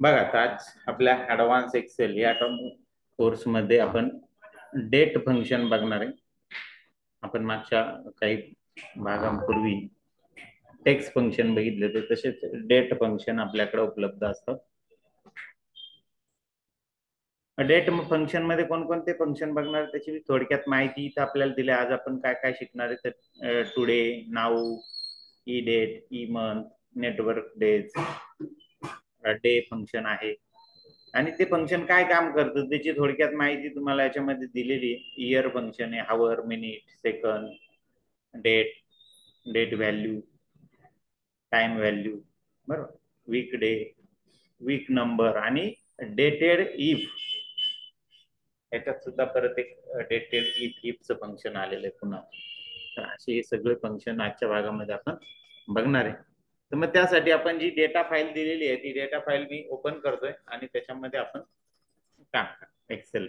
बघा आता आज आपल्या ऍडव्हान्स एक्सेल या कोर्स मध्ये आपण डेट फंक्शन बघणार आहे. आपण मागच्या काही भागांपूर्वी टेक्स्ट फंक्शन बघितले ते तसेच डेट फंक्शन आपल्याकडे उपलब्ध असतात. डेट फंक्शन मध्ये कोणकोणते फंक्शन बघणार त्याची थोडक्यात माहिती इथं आपल्याला दिली. आज आपण काय काय शिकणार आहे तर today, now, E date, E month, network days, day function आहे आणि ते फंक्शन काय काम करतं त्याची थोडक्यात माहिती तुम्हाला याच्यामध्ये दिलेली आहे. इयर फंक्शन आहे, hour, minute, second, date, date value, time value, बरोबर, वीक डे, वीक नंबर आणि डेटेड इफ. याच्यात सुद्धा परत एक डेटेड इफचं फंक्शन आलेलं आहे पुन्हा. तर असे हे सगळे फंक्शन आजच्या भागामध्ये आपण बघणार आहे. तर मग त्यासाठी आपण जी डेटा फाईल दिलेली आहे ती डेटा फाईल मी ओपन करतोय आणि त्याच्यामध्ये आपण काम एक्सेल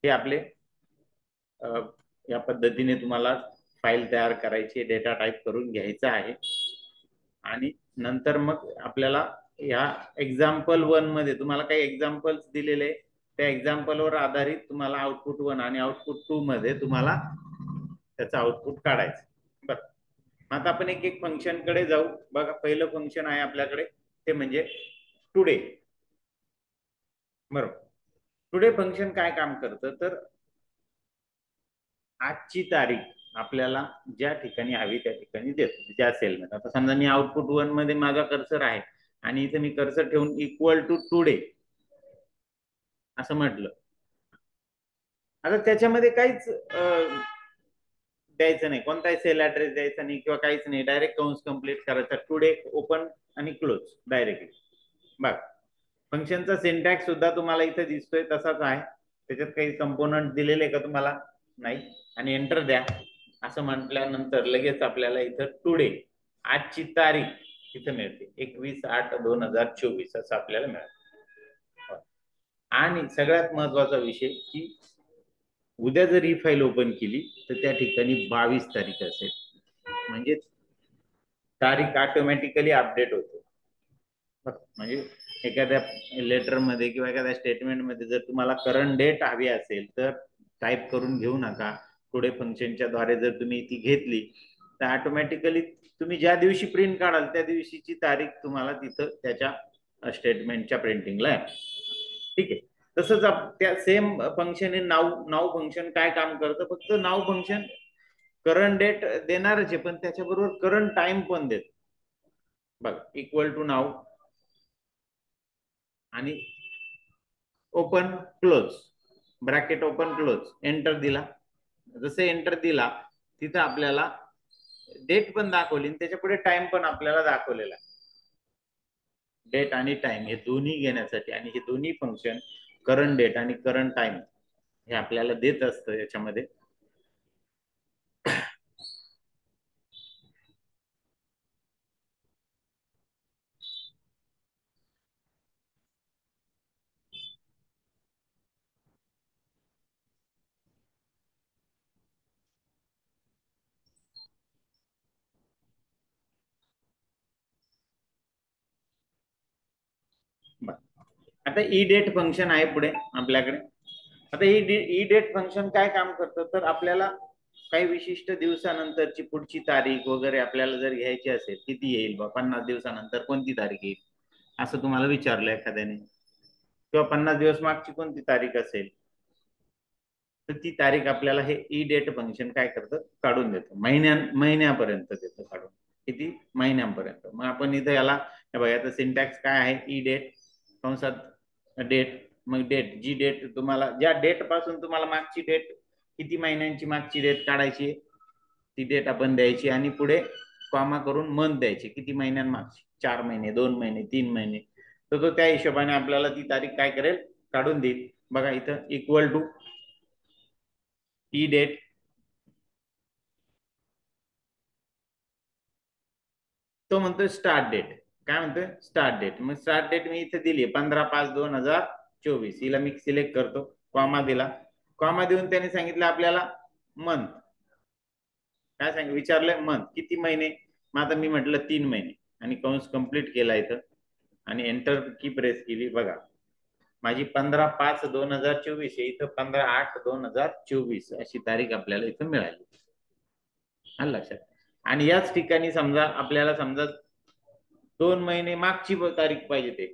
हे आपले या पद्धतीने तुम्हाला फाईल तयार करायची, डेटा टाईप करून घ्यायचा आहे आणि नंतर मग आपल्याला या एक्झाम्पल 1 मध्ये तुम्हाला काही एक्झाम्पल्स दिलेले, त्या एक्झाम्पलवर आधारित तुम्हाला आउटपुट 1 आणि आउटपुट 2 मध्ये तुम्हाला त्याचं आउटपुट काढायचं. बरं, आता आपण एक एक फंक्शन कडे जाऊ. बघा, पहिलं फंक्शन आहे आपल्याकडे ते म्हणजे टुडे. बरोबर, टुडे फंक्शन काय काम करतं तर आजची तारीख आपल्याला ज्या ठिकाणी हवी त्या ठिकाणी देतो, ज्या सेलमध्ये. आता समजा मी आउटपुट 1 मध्ये माझा कर्सर आहे आणि इथे मी कर्सर ठेवून इक्वल टू टुडे असं म्हटलं. आता त्याच्यामध्ये काहीच द्यायचं नाही, कोणताही सेल ऍड्रेस द्यायचा नाही किंवा काहीच नाही. डायरेक्ट कंस कंप्लीट करायचा, टुडे ओपन आणि क्लोज डायरेक्टली. बघ, फंक्शनचा सिंटॅक्स सुद्धा तुम्हाला इथे दिसतोय तसाच आहे. त्याच्यात काही कंपोनंट दिलेले का तुम्हाला? नाही. आणि एंटर द्या असं म्हटल्यानंतर लगेच आपल्याला इथं टुडे, आजची तारीख इथं मिळते, 21/8/2024 असं आपल्याला मिळतं. आणि सगळ्यात महत्वाचा विषय की उद्या जर ही फाईल ओपन केली तर त्या ठिकाणी 22 तारीख असेल, म्हणजे तारीख ऑटोमॅटिकली अपडेट होते. म्हणजे एखाद्या लेटर मध्ये किंवा एखाद्या स्टेटमेंट मध्ये जर तुम्हाला करंट डेट हवी असेल तर टाईप करून घेऊ नका. टुडे फंक्शनच्या द्वारे जर तुम्ही ती घेतली तर ऑटोमॅटिकली तुम्ही ज्या दिवशी प्रिंट काढाल त्या दिवशीची तारीख तुम्हाला तिथं त्याच्या स्टेटमेंटच्या प्रिंटिंगला आहे. ठीक आहे. तसंच त्या same function now, now function काय काम करतं, फक्त नाऊ फंक्शन करंट डेट देणारच आहे पण त्याच्याबरोबर करंट टाइम पण देत. बघ, इक्वल टू नाऊ आणि open close, bracket open close, enter दिला. जसे एंटर दिला तिथं आपल्याला डेट पण दाखवली आणि त्याच्या पुढे टाइम पण आपल्याला दाखवलेला. डेट आणि टाइम हे दोन्ही घेण्यासाठी, आणि हे दोन्ही फंक्शन करंट डेट आणि करंट टाइम हे आपल्याला देत असतं याच्यामध्ये. आता ई डेट फंक्शन आहे पुढे आपल्याकडे. आता ई डेट फंक्शन काय काम करतं तर आपल्याला काही विशिष्ट दिवसानंतरची पुढची तारीख वगैरे आपल्याला जर घ्यायची असेल, किती येईल बा, 50 दिवसानंतर कोणती तारीख येईल असं तुम्हाला विचारलं एखाद्याने, किंवा 50 दिवस मागची कोणती तारीख असेल तर ती तारीख आपल्याला हे ई डेट फंक्शन काय करतं, काढून देतं. महिन्यापर्यंत देतं काढून. किती? महिन्यापर्यंत. मग आपण इथं याला बघा, याचा सिंटॅक्स काय आहे, ई डेट कंसात डेट, मग डेट, जी डेट तुम्हाला, ज्या डेट पासून तुम्हाला मागची डेट, किती महिन्यांची मागची डेट काढायची ती डेट आपण द्यायची आणि पुढे कॉमा करून मंथ द्यायची, किती महिन्यांमागची, 4 महिने, 2 महिने, 3 महिने. तर तो त्या हिशोबाने आपल्याला ती तारीख काय करेल, काढून देईल. बघा इथं इक्वल टू ई डेट, तो म्हणतोय स्टार्ट डेट. काय म्हणतोय? Start date. मग स्टार्ट डेट मी इथे दिली 15/5/2024. हिला मी सिलेक्ट करतो, कॉमा दिला. कॉमा देऊन त्याने सांगितलं आपल्याला मंथ. काय विचारलंय? मंथ, किती महिने, मग आता मी म्हटलं 3 महिने आणि कंस कंप्लीट केला इथं आणि एंटर की प्रेस केली. बघा माझी 15/5/2024 आहे, इथं 15/8/2024 अशी तारीख आपल्याला इथं मिळाली. आलं लक्षात. आणि याच ठिकाणी समजा आपल्याला समजा 2 महिने मागची तारीख पाहिजे ते,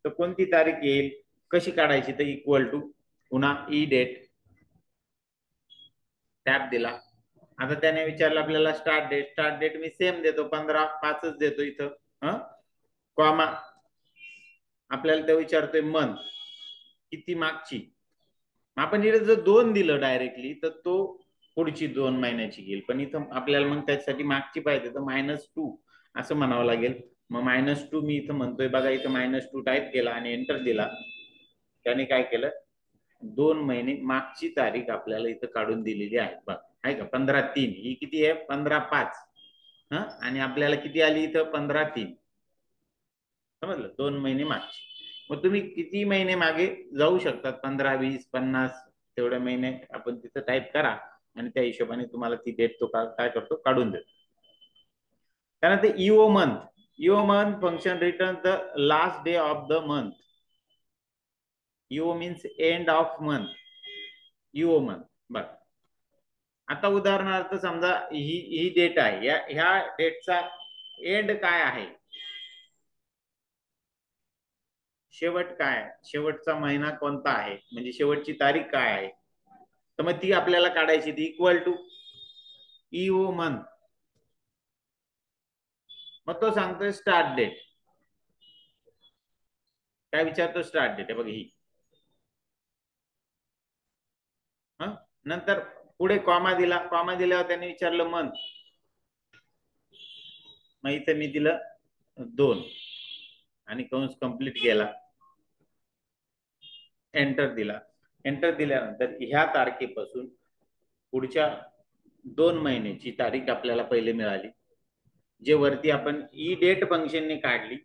तर कोणती तारीख येईल, कशी काढायची, तर इक्वल टू पुन्हा ई डेट टॅब दिला. आता त्याने विचारलं आपल्याला स्टार्ट डेट. स्टार्ट डेट मी सेम देतो 15/5 देतो इथं कॉमा. आपल्याला ते विचारतोय मंथ किती मागची. आपण इथे जर 2 दिलं डायरेक्टली तर तो पुढची 2 महिन्याची घेईल, पण इथं आपल्याला मग त्याच्यासाठी मागची पाहिजे तर -2 असं म्हणावं लागेल. मग -2 मी इथं म्हणतोय बघा, इथं -2 टाईप केला आणि एंटर दिला. त्याने काय केलं, 2 महिने मागची तारीख आपल्याला इथं काढून दिलेली आहे. बघ आहे का 15/3 ही किती आहे 15/5 आणि आपल्याला किती आली इथं 15/3. समजलं 2 महिने मागची. मग तुम्ही किती महिने मागे जाऊ शकतात 15, 20, 50 तेवढे महिने आपण तिथं टाईप करा आणि त्या हिशोबाने तुम्हाला ती डेट तो काय करतो काढून देतो. त्यानंतर EO month function return the last day of the month. EO means end of month. EO month. बर आता उदाहरणार्थ समजा ही डेट आहे, ह्या डेटचा एंड काय आहे, शेवट काय, शेवटचा महिना कोणता आहे, म्हणजे शेवटची तारीख काय आहे, तर मग ती आपल्याला काढायची. ती इक्वल टू ईओ मंथ. मग तो सांगतोय स्टार्ट डेट. काय विचारतो स्टार्ट डेट आहे बघ ही. नंतर पुढे कॉमा दिला. कॉमा दिल्यावर त्याने विचारलं मंथ. मग इथे मी दिलं 2 आणि कंस कंप्लीट केला. एंटर दिला. एंटर दिल्यानंतर ह्या तारखेपासून पुढच्या 2 महिन्याची तारीख आपल्याला पहिले मिळाली, जे वरती आपण ई डेट फंक्शनने काढली.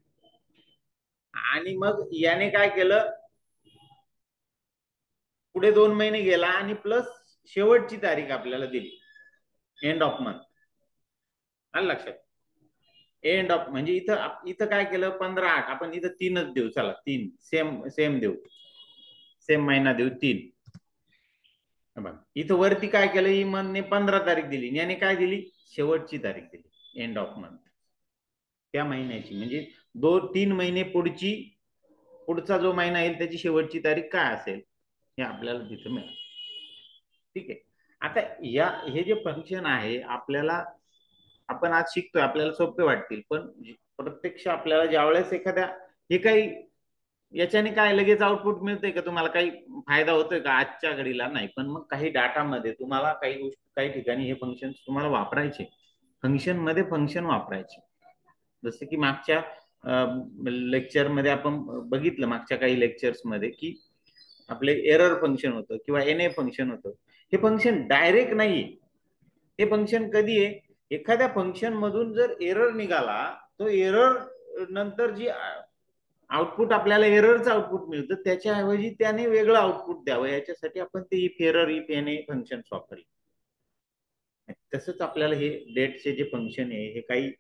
आणि मग याने काय केलं, पुढे 2 महिने गेला आणि प्लस शेवटची तारीख आपल्याला दिली, एंड ऑफ मंथ. आलं लक्षात. एंड ऑफ म्हणजे इथं काय केलं 15/8 आपण इथं 3च देऊ. चला 3 सेम देऊ, सेम महिना देऊ 3. इथं वरती काय केलं, ही मंथने 15 तारीख दिली, याने काय दिली शेवटची तारीख दिली, एंड ऑफ मंथ त्या महिन्याची. म्हणजे 2-3 महिने पुढचा जो महिना येईल त्याची शेवटची तारीख काय असेल हे आपल्याला तिथं मिळालं. ठीक आहे. आता हे जे फंक्शन आहे आपल्याला आपण आज शिकतोय, आपल्याला सोपे वाटतील, पण प्रत्यक्ष आपल्याला ज्यावेळेस एखाद्या हे काही याच्याने काय लगेच आउटपुट मिळतंय का, तुम्हाला काही फायदा होतोय का आजच्या घडीला नाही. पण मग काही डाटामध्ये तुम्हाला काही ठिकाणी हे फंक्शन तुम्हाला वापरायचे, फंक्शन मध्ये फंक्शन वापरायचे. जसं की मागच्या लेक्चरमध्ये आपण बघितलं, मागच्या काही लेक्चर्स मध्ये की आपले एरर फंक्शन होतं किंवा एन ए फंक्शन होतं. हे फंक्शन डायरेक्ट नाही. हे फंक्शन कधी आहे, एखाद्या फंक्शन मधून जर एरर निघाला, तो एरर नंतर जी आउटपुट आपल्याला एररचं आउटपुट मिळतं, त्याच्याऐवजी त्याने वेगळं आउटपुट द्यावं याच्यासाठी आपण ते if error if N A function वापरले. तसंच आपल्याला हे डेटचे जे फंक्शन आहे हे काही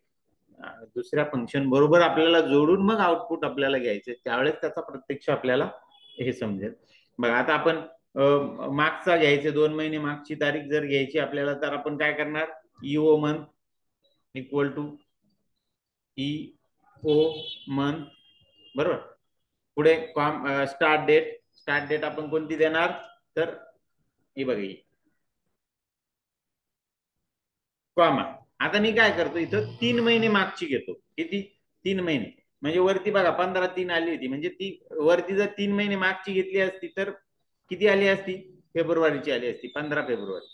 दुसऱ्या फंक्शन बरोबर आपल्याला जोडून मग आउटपुट आपल्याला घ्यायचे, त्यावेळेस त्याचा प्रत्यक्ष आपल्याला हे समजेल. बघा आता आपण मागचा घ्यायचे, 2 महिने मागची तारीख जर घ्यायची आपल्याला, तर आपण काय करणार, EO month equal to EO month. बरोबर. पुढे स्टार्ट डेट आपण कोणती देणार, तर ही बघा कॉमा. आता मी काय करतो, इथं 3 महिने मागची घेतो. किती 3 महिने म्हणजे वरती बघा 15/3 आली होती, म्हणजे ती वरती जर 3 महिने मागची घेतली असती तर किती आली असती, फेब्रुवारीची आली असती, 15 फेब्रुवारी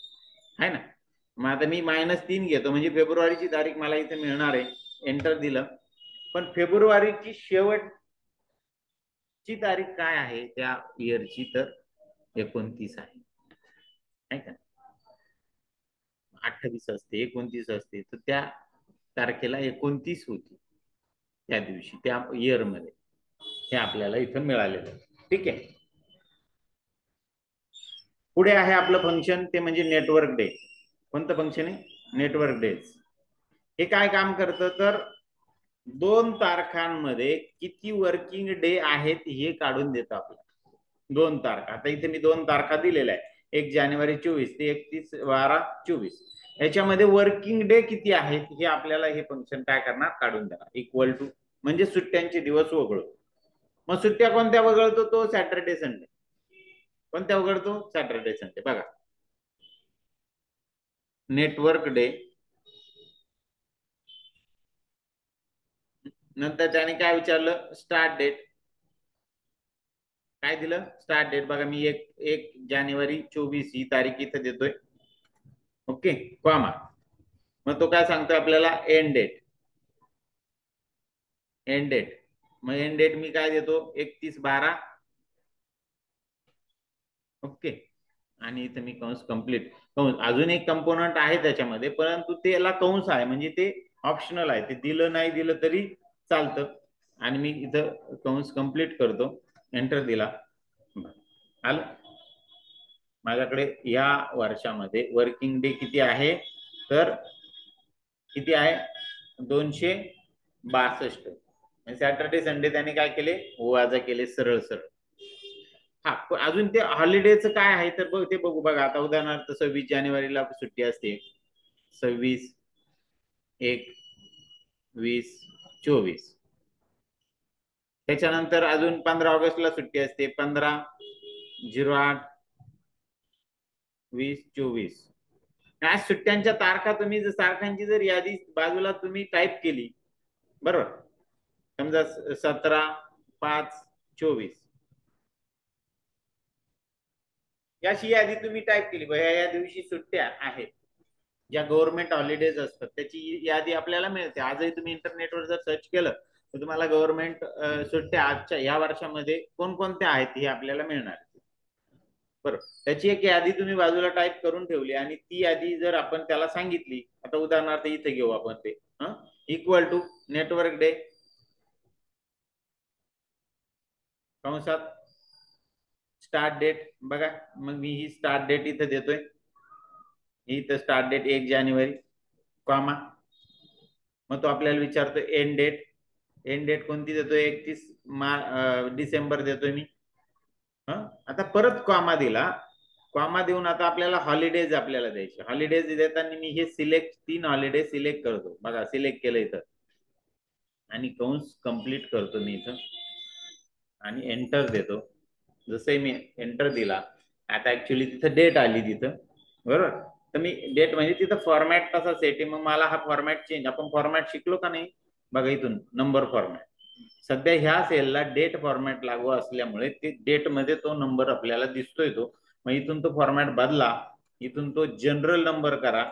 आहे ना. मग आता मी -3 घेतो म्हणजे फेब्रुवारीची तारीख मला इथे मिळणार आहे. एंटर दिलं. पण फेब्रुवारीची शेवटची तारीख काय आहे त्या इयरची, तर 29 आहे का. 28 असते, 29 असते, तर त्या तारखेला 29 होती त्या दिवशी त्या इयर मध्ये. हे आपल्याला इथं मिळालेलं आहे. ठीक आहे. पुढे आहे आपलं फंक्शन, ते म्हणजे नेटवर्क डे. कोणतं फंक्शन आहे, नेटवर्क डेज. हे काय काम करतं तर 2 तारखांमध्ये किती वर्किंग डे आहेत हे काढून देतं आपल्याला. 2 तारखा, आता इथे मी 2 तारखा दिलेल्या आहे, 1 जानेवारी 24 ते 31/12/24, याच्यामध्ये वर्किंग डे किती आहेत हे आपल्याला हे फंक्शन काय करणार, काढून देणार. इक्वल टू म्हणजे सुट्ट्यांचे दिवस वगळतो. मग सुट्ट्या कोणत्या वगळतो तो सॅटर्डे संडे. कोणत्या वगळतो, सॅटर्डे संडे. बघा, नेटवर्क डे, नंतर त्याने काय विचारलं, स्टार्ट डेट. काय दिलं, स्टार्ट डेट. बघा मी 1 जानेवारी 24 ही तारीख इथे देतोय. Okay, comma. मग तो काय सांगतोय आपल्याला, एंड डेट. एंड डेट, मग एंड डेट मी काय देतो, 31/12. ओके, आणि इथे मी कंस कंप्लीट. कंस अजून एक कंपोनंट आहे त्याच्यामध्ये, परंतु त्याला कंस आहे म्हणजे ते ऑप्शनल आहे, ते दिलं नाही दिलं तरी चालतं. आणि मी इथं कंस कंप्लीट करतो, एंटर दिला. आलं माझ्याकडे या वर्षामध्ये वर्किंग डे किती आहे तर किती आहे, 262. सॅटर्डे संडे त्याने काय केले, वाजा केले सरळ सरळ. हा, अजून ते हॉलिडेचं काय आहे तर बघ, ते बघू. बघा आता उदाहरणार्थ 26 जानेवारीला सुट्टी असते, 26, 1, 20, 24. त्याच्यानंतर अजून 15 ऑगस्टला सुट्टी असते, 15/08, 20, 24. या सुट्ट्यांच्या तारखा तुम्ही जर तारखांची जर यादी बाजूला तुम्ही टाईप केली, बरोबर, समजा 17/5/24 याची यादी तुम्ही टाईप केली, या दिवशी सुट्ट्या आहेत, ज्या गव्हर्नमेंट हॉलिडेज असतात त्याची यादी आपल्याला मिळते. आजही तुम्ही इंटरनेटवर जर सर्च केलं तर तुम्हाला गव्हर्नमेंट सुट्ट्या आजच्या या वर्षामध्ये कोणकोणत्या आहेत हे आपल्याला मिळणार. बरोबर, त्याची एक यादी तुम्ही बाजूला टाईप करून ठेवली आणि ती यादी जर आपण त्याला सांगितली, आता उदाहरणार्थ इथे घेऊ आपण ते, इक्वल टू नेटवर्क डे कंसात स्टार्ट डेट. बघा मग मी ही स्टार्ट डेट इथे देतोय, इथं स्टार्ट डेट 1 जानेवारी, कॉमा. मग तो आपल्याला विचारतो एंड डेट. एंड डेट कोणती देतोय, 31 डिसेंबर देतोय मी. आता परत कॉमा दिला, कॉमा देऊन आता आपल्याला हॉलिडेज आपल्याला द्यायचे. हॉलिडेज देताना मी हे सिलेक्ट 3 हॉलिडे सिलेक्ट करतो. बघा सिलेक्ट केलं इथं आणि कंस कंप्लीट करतो मी इथं आणि एंटर देतो. जसं मी एंटर दिला, आता ऍक्च्युली तिथं डेट आली तिथं, बरोबर. तर मी डेट म्हणजे तिथं फॉर्मॅट तसा सेट आहे. मग मला हा फॉर्मॅट चेंज, आपण फॉर्मॅट शिकलो का नाही, बघा इथून नंबर फॉर्मॅट. सध्या ह्या सेलला डेट फॉर्मॅट लागू असल्यामुळे ते डेट मध्ये तो नंबर आपल्याला दिसतोय तो. मग इथून तो फॉर्मॅट बदला, इथून तो जनरल नंबर करा.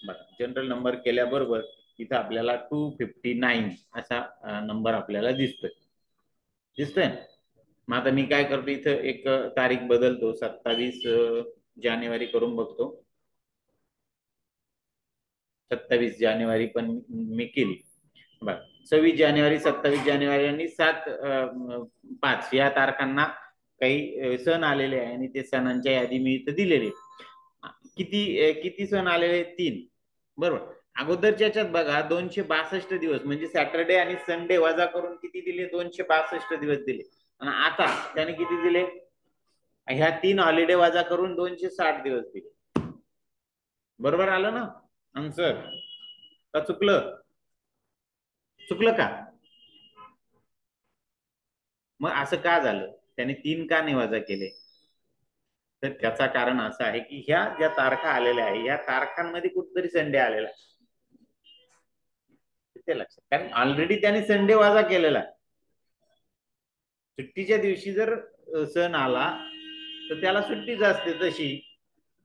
बघा जनरल नंबर केल्याबरोबर इथं आपल्याला 259 असा नंबर आपल्याला दिसतोय. दिसतोय. मग आता मी काय करतो, इथं एक तारीख बदलतो, 27 जानेवारी करून बघतो. 27 जानेवारी पण मी केली. बघ 26 जानेवारी, 27 जानेवारी आणि 7/5 या तारखांना काही सण आलेले आहे आणि ते सणांच्या यादी मी इथं दिलेली. किती किती सण आलेले, 3, बरोबर. अगोदरच्या याच्यात बघा 262 दिवस म्हणजे सॅटर्डे आणि संडे वजा करून किती दिले, 262 दिवस दिले. आणि आता त्याने किती दिले, ह्या 3 हॉलिडे वजा करून 260 दिवस दिले. बरोबर आलं ना आन्सर, का चुकलं, चुकलं का. मग असं का झालं, त्याने 3 का नाही वजा केले, तर त्याचा कारण असं आहे की ह्या ज्या तारखा आलेल्या आहे या तारखांमध्ये कुठेतरी संडे आलेला आहे. ते लक्षात, कारण ऑलरेडी त्याने संडे वजा केलेला आहे. सुट्टीच्या दिवशी जर सण आला तर त्याला सुट्टीच असते, तशी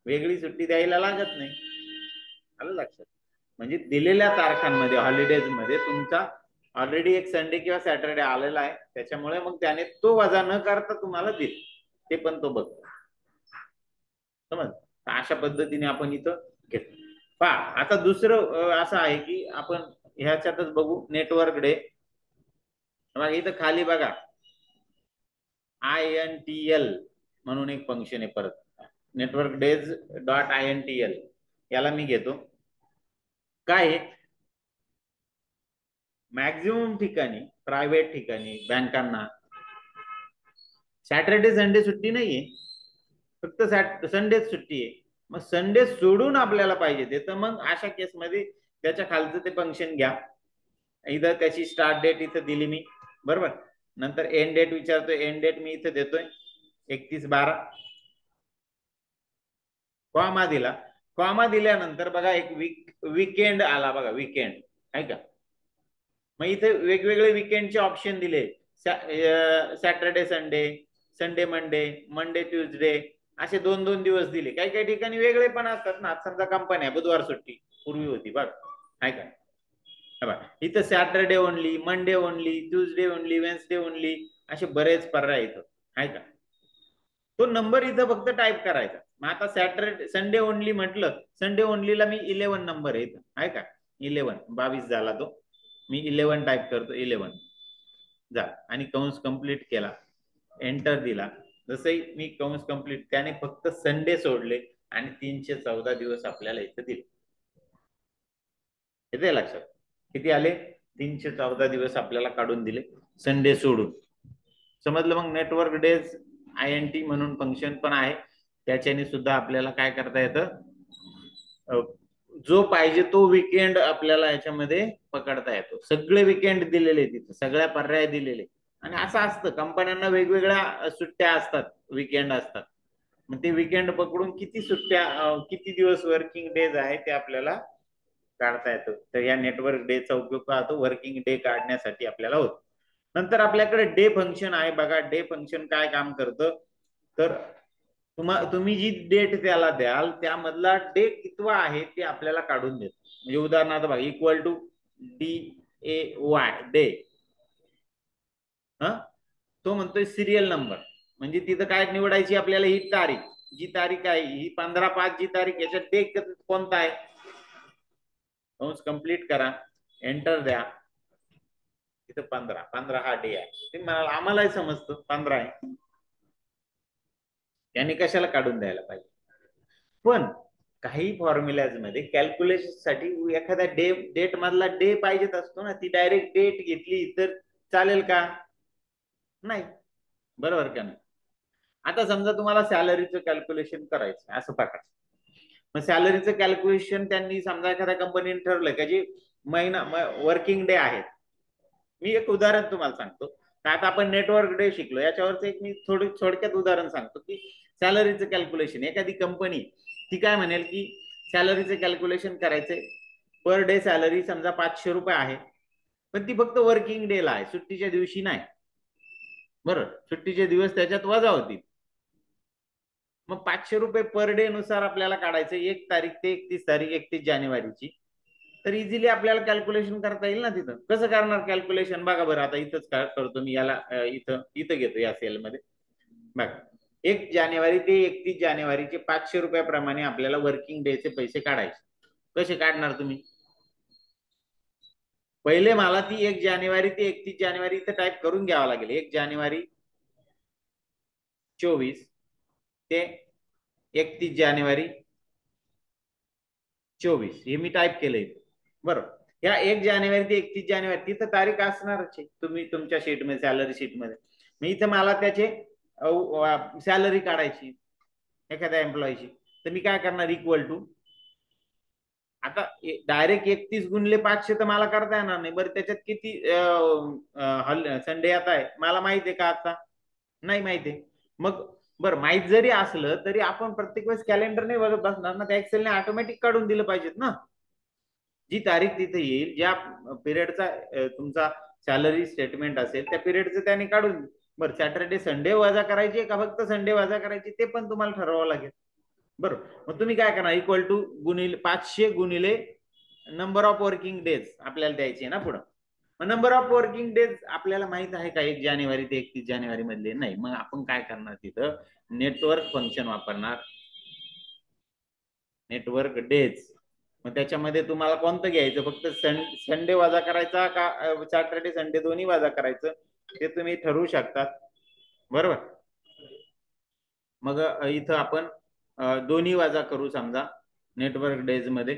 वेगळी सुट्टी द्यायला लागत नाही. आलं लक्षात. म्हणजे दिलेल्या तारखांमध्ये हॉलिडेज मध्ये तुमचा ऑलरेडी एक संडे किंवा सॅटरडे आलेला आहे, त्याच्यामुळे मग त्याने तो वजा न करता तुम्हाला दिल, ते पण तो बघतो. समज, अशा पद्धतीने आपण इथं घेतो. पहा आता दुसरं असं आहे की आपण ह्याच्यातच बघू, नेटवर्क डे. इथं खाली बघा INTL म्हणून एक फंक्शन आहे, परत network days.intl, याला मी घेतो. काय मॅक्झिमम ठिकाणी प्रायव्हेट ठिकाणी बँकांना सॅटर्डे संडे सुट्टी नाहीये, फक्त संडेच सुट्टी आहे. मग संडे सोडून आपल्याला पाहिजे ते, तर मग अशा केसमध्ये त्याच्या खालचं ते फंक्शन घ्या. इथं त्याची स्टार्ट डेट इथं दिली मी, बरोबर. नंतर एंड डेट विचारतोय, एंड डेट मी इथं देतोय 31/12. कॉमा दिला. कॉमा दिल्यानंतर बघा एक वीकेंड आला बघा, वीकेंड आहे का. मग इथे वेगवेगळे वीकेंडचे ऑप्शन दिले. Saturday Sunday, Sunday Monday, Monday Tuesday, असे 2-2 दिवस दिले. काही काही ठिकाणी वेगळे पण असतात ना. समजा कंपन्या बुधवार सुट्टी पूर्वी होती बघ, आहे का. इथं Saturday only, Monday only, Tuesday only, Wednesday only, असे बरेच पर्याय इथं, आहे का. तो नंबर इथं फक्त टाईप करायचा. मग आता सॅटरडे संडे ओनली म्हटलं, संडे ओनलीला मी 11 नंबर आहे, आहे का. 11 22 झाला तो, मी 11 टाईप करतो, 11 जा, आणि कंस कंप्लीट केला, एंटर दिला. जसंही मी कंस कंप्लीट, त्याने फक्त संडे सोडले आणि 314 दिवस आपल्याला इथं दिले. येते लक्षात, किती आले, 314 दिवस आपल्याला काढून दिले संडे सोडून. समजलं. मग नेटवर्क डेज INT म्हणून फंक्शन पण आहे, त्याच्याने सुद्धा आपल्याला काय करता येतं, जो पाहिजे तो वीकेंड आपल्याला याच्यामध्ये पकडता येतो. सगळे वीकेंड दिलेले तिथे, सगळ्या पर्याय दिलेले. आणि असं असतं कंपन्यांना वेगवेगळ्या सुट्ट्या असतात, वीकेंड असतात. मग ते वीकेंड पकडून किती सुट्ट्या, किती दिवस वर्किंग डेज आहे ते आपल्याला काढता येतो. तर या नेटवर्क डेचा उपयोग पाहतो वर्किंग डे काढण्यासाठी आपल्याला होतो. नंतर आपल्याकडे डे फंक्शन आहे बघा. डे फंक्शन काय काम करतं, तर तुम्ही जी डेट त्याला द्याल त्यामधला डे कितवा आहे ते आपल्याला काढून देतो. म्हणजे उदाहरणार्थ बघा, इक्वल टू DAY डे, तो म्हणतोय सिरियल नंबर. म्हणजे तिथं काय निवडायची आपल्याला, ही तारीख, जी तारीख आहे ही 15/5 जी तारीख, याच्यात डे कोणता आहे, कंस कंप्लीट करा, एंटर द्या. तिथं 15 हा डे आहे. ते आम्हालाही समजतं 15 आहे, त्याने कशाला काढून द्यायला पाहिजे. पण काही फॉर्म्युलाज मध्ये कॅल्क्युलेशन साठी एखादा डेट मधला डे पाहिजेत असतो ना. ती डायरेक्ट डेट घेतली तर चालेल का, नाही, बरोबर का नाही. आता समजा तुम्हाला सॅलरीचं कॅल्क्युलेशन करायचं असं पकडा. मग सॅलरीचं कॅल्क्युलेशन त्यांनी समजा एखाद्या कंपनीने ठरवलं का जी महिना वर्किंग डे आहेत. मी एक उदाहरण तुम्हाला सांगतो. आता आपण नेटवर्क डे शिकलो, याच्यावरच एक मी थोडक्यात उदाहरण सांगतो की सॅलरीचं कॅल्क्युलेशन. एखादी कंपनी ती काय म्हणेल की सॅलरीचं कॅल्क्युलेशन करायचंय, पर डे सॅलरी समजा 500 रुपये आहे, पण ती फक्त वर्किंग डेला आहे, सुट्टीच्या दिवशी नाही. बरोबर, सुट्टीचे दिवस त्याच्यात वजा होतील. मग 500 रुपये पर डे नुसार आपल्याला काढायचं 1 तारीख ते 31 तारीख, 31 जानेवारीची. तर इझिली आपल्याला कॅल्क्युलेशन करता येईल ना. तिथं कसं करणार कॅल्क्युलेशन बघा बरं. आता इथंच करतो मी, याला इथं घेतो या सेलमध्ये बघा. 1 जानेवारी ते 31 जानेवारीचे 500 रुपयाप्रमाणे आपल्याला वर्किंग डेचे पैसे काढायचे. कसे काढणार तुम्ही, पहिले मला ती 1 जानेवारी ते 31 जानेवारी इथं टाईप करून घ्यावं लागेल. 1 जानेवारी 24 ते 31 जानेवारी 24 हे मी टाईप केलंय, बरोबर. या 1 जानेवारी ते 31 जानेवारी तिथं तारीख असणारच आहे तुम्ही तुमच्या शीटमध्ये, सॅलरी शीटमध्ये. मी इथं मला त्याचे सॅलरी काढायची एखाद्या एम्प्लॉईची, तर मी काय करणार, इक्वल टू, आता डायरेक्ट 31 गुणिले 500 तर मला करता येणार नाही. बरं त्याच्यात किती संडे आता आहे मला माहिती आहे का, आता नाही माहिती आहे. मग बरं माहित जरी असलं तरी आपण प्रत्येक वेळेस कॅलेंडर नाही बघत बसणार ना. त्या एक्सेलने ऑटोमॅटिक काढून दिलं पाहिजेत ना. जी तारीख तिथे येईल, ज्या पिरियडचा तुमचा सॅलरी स्टेटमेंट असेल त्या पिरियडचं त्याने काढून. बरं सॅटर्डे संडे वजा करायचे का फक्त संडे वजा करायचे ते पण तुम्हाला ठरवावं लागेल, बरोबर. मग तुम्ही काय करणार, इक्वल टू गुणिले 500 गुणिले नंबर ऑफ वर्किंग डेज आपल्याला द्यायचे ना पुढं. मग नंबर ऑफ वर्किंग डेज आपल्याला माहित आहे का 1 जानेवारी ते 31 जानेवारी मधले, नाही. मग आपण काय करणार, तिथं नेटवर्क फंक्शन वापरणार, नेटवर्क डेज. मग त्याच्यामध्ये तुम्हाला कोणतं घ्यायचं, फक्त संडे वजा करायचा का सॅटर्डे संडे दोन्ही वजा करायचं ते तुम्ही ठरवू शकता, बरोबर. मग इथं आपण दोन्ही वजा करू. समजा नेटवर्क डेज मध्ये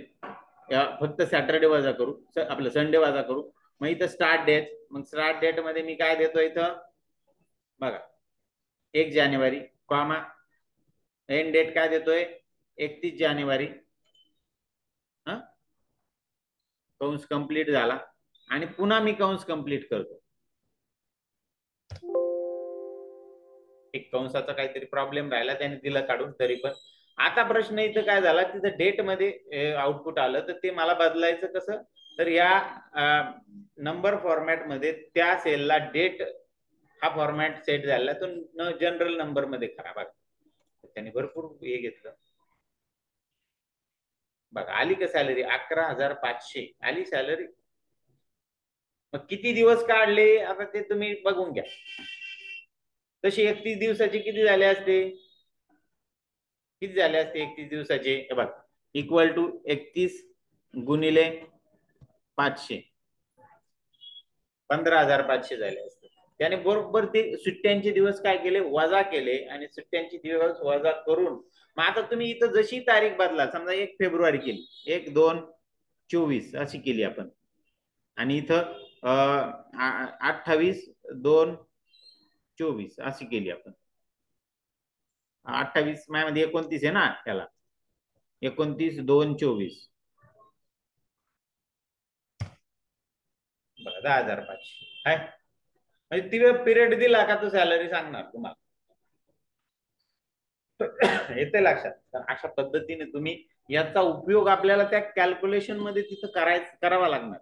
फक्त सॅटर्डे वजा करू, आपलं संडे वजा करू. मग इथं स्टार्ट डेट, मग स्टार्ट डेट मध्ये मी काय देतो इथं बघा 1 जानेवारी कॉमा एंड डेट काय देतोय 31 जानेवारी, कंस कंप्लीट झाला आणि पुन्हा मी कंस कंप्लीट करतो. एक कंसाचा काहीतरी प्रॉब्लेम राहिला त्याने दिलं काढून, तरी पण आता प्रश्न इथं काय झाला, तिथं डेट मध्ये आउटपुट आलं तर ते मला बदलायचं कसं, तर या नंबर फॉर्मॅट मध्ये त्या सेलला डेट हा फॉर्मॅट सेट झाला तो जनरल नंबर मध्ये करा. बघा त्याने भरपूर हे घेतलं. बघा आली का सॅलरी 11,500 आली सॅलरी. मग किती दिवस काढले आता ते तुम्ही बघून घ्या. तशी 31 दिवसाचे किती झाले असते, किती झाले असते 31 दिवसाचे, बघ इक्वल टू 31 गुणिले 500 15,500 झाले असते. त्याने बरोबर ते सुट्ट्यांचे दिवस काय केले वजा केले आणि सुट्ट्यांचे दिवस वजा करून मग आता तुम्ही इथं जशी तारीख बदला, समजा 1 फेब्रुवारी केली 1/2/24 अशी केली आपण आणि इथं 28/2/24 अशी केली आपण. 28 मध्ये 29 आहे ना, त्याला 29/2/24 बघा 10,500 आहे. म्हणजे ती पिरियड दिला का तो सॅलरी सांगणार तुम्हाला. येते लक्षात. तर अशा पद्धतीने तुम्ही याचा उपयोग आपल्याला त्या कॅल्क्युलेशन मध्ये तिथं करावा लागणार.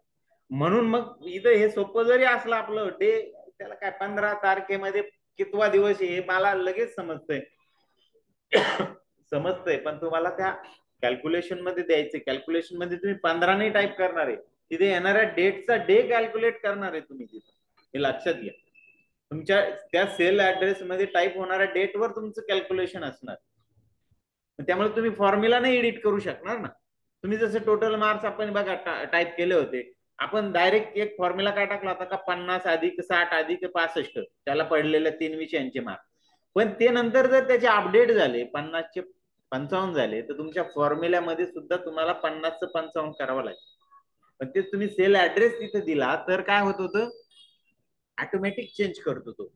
म्हणून मग इथं हे सोपं जरी असलं आपलं डे, त्याला काय 15 तारखेमध्ये कितवा दिवस हे मला लगेच समजतंय पण तुम्हाला त्या कॅल्क्युलेशन मध्ये द्यायचे. कॅल्क्युलेशन मध्ये तुम्ही 15 नाही टाईप करणार आहे, तिथे येणाऱ्या डेटचा डे कॅल्क्युलेट करणार आहे तुम्ही तिथं, हे लक्षात घ्या. तुमच्या त्या सेल ऍड्रेस मध्ये टाईप होणाऱ्या डेटवर तुमचं कॅल्क्युलेशन असणार. त्यामुळे तुम्ही फॉर्म्युला नाही एडिट करू शकणार ना. तुम्ही जसं टोटल मार्क्स आपण बघा टाईप केले होते, आपण डायरेक्ट एक फॉर्म्युला काय टाकला होता का 50 अधिक 60 अधिक 65 त्याला पडलेल्या 3 विषयांचे मार्क्स. पण ते नंतर जर त्याचे अपडेट झाले 50चे 55 झाले तर तुमच्या फॉर्म्युल्यामध्ये सुद्धा तुम्हाला 50चं 55 करावं लागेल. पण ते तुम्ही सेल ऍड्रेस तिथे दिला तर काय होत होतं, ऑटोमॅटिक चेंज करतो तो.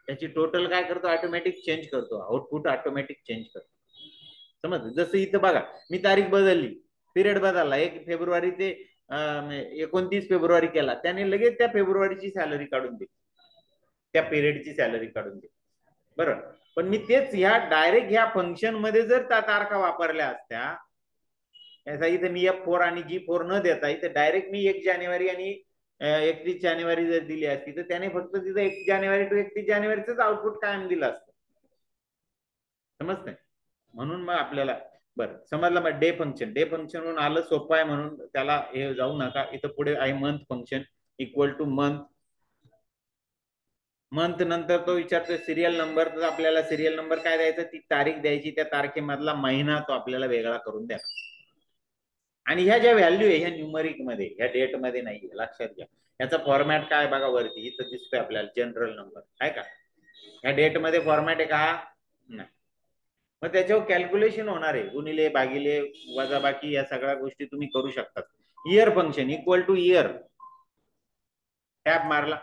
त्याची टोटल काय करतो, ऑटोमॅटिक चेंज करतो, आउटपुट ऑटोमॅटिक चेंज करतो. समज जसं इथं बघा मी तारीख बदलली, पिरियड बदलला 1 फेब्रुवारी ते 29 फेब्रुवारी केला, त्याने लगेच त्या फेब्रुवारीची सॅलरी काढून दिली, त्या पिरियडची सॅलरी काढून दिली. बरोबर. पण मी तेच ह्या डायरेक्ट ह्या फंक्शन मध्ये जर त्या तारखा वापरल्या असत्या, याचा इथे मी F4 आणि G4 न देता इथे डायरेक्ट मी 1 जानेवारी आणि 31 जानेवारी जर दिली असती तर त्याने फक्त तिथं 1 जानेवारी टू 31 जानेवारीच आउटपुट कायम दिलं असतं. समजतंय. म्हणून मग आपल्याला बरं समजलं. मग डे फंक्शन म्हणून आलं, सोपं आहे म्हणून त्याला हे जाऊ नका. इथं पुढे आहे month function equal two month नंतर तो विचारतो सिरियल नंबर, तर आपल्याला सिरियल नंबर काय द्यायचा, ती तारीख द्यायची, त्या तारखेमधला महिना तो आपल्याला वेगळा करून द्या. आणि ह्या ज्या व्हॅल्यू आहे ह्या न्यूमरिक मध्ये, ह्या डेट मध्ये नाही, लक्षात घ्या. याचा फॉर्मॅट काय बघा वरती इथं दिसतोय आपल्याला, जनरल नंबर आहे का. ह्या डेट मध्ये फॉर्मॅट आहे का नाही. मग त्याच्यावर कॅल्क्युलेशन होणार आहे, गुणिले भागिले वजाबाकी या सगळ्या गोष्टी तुम्ही करू शकतात. Year function equal to year, tab मारला,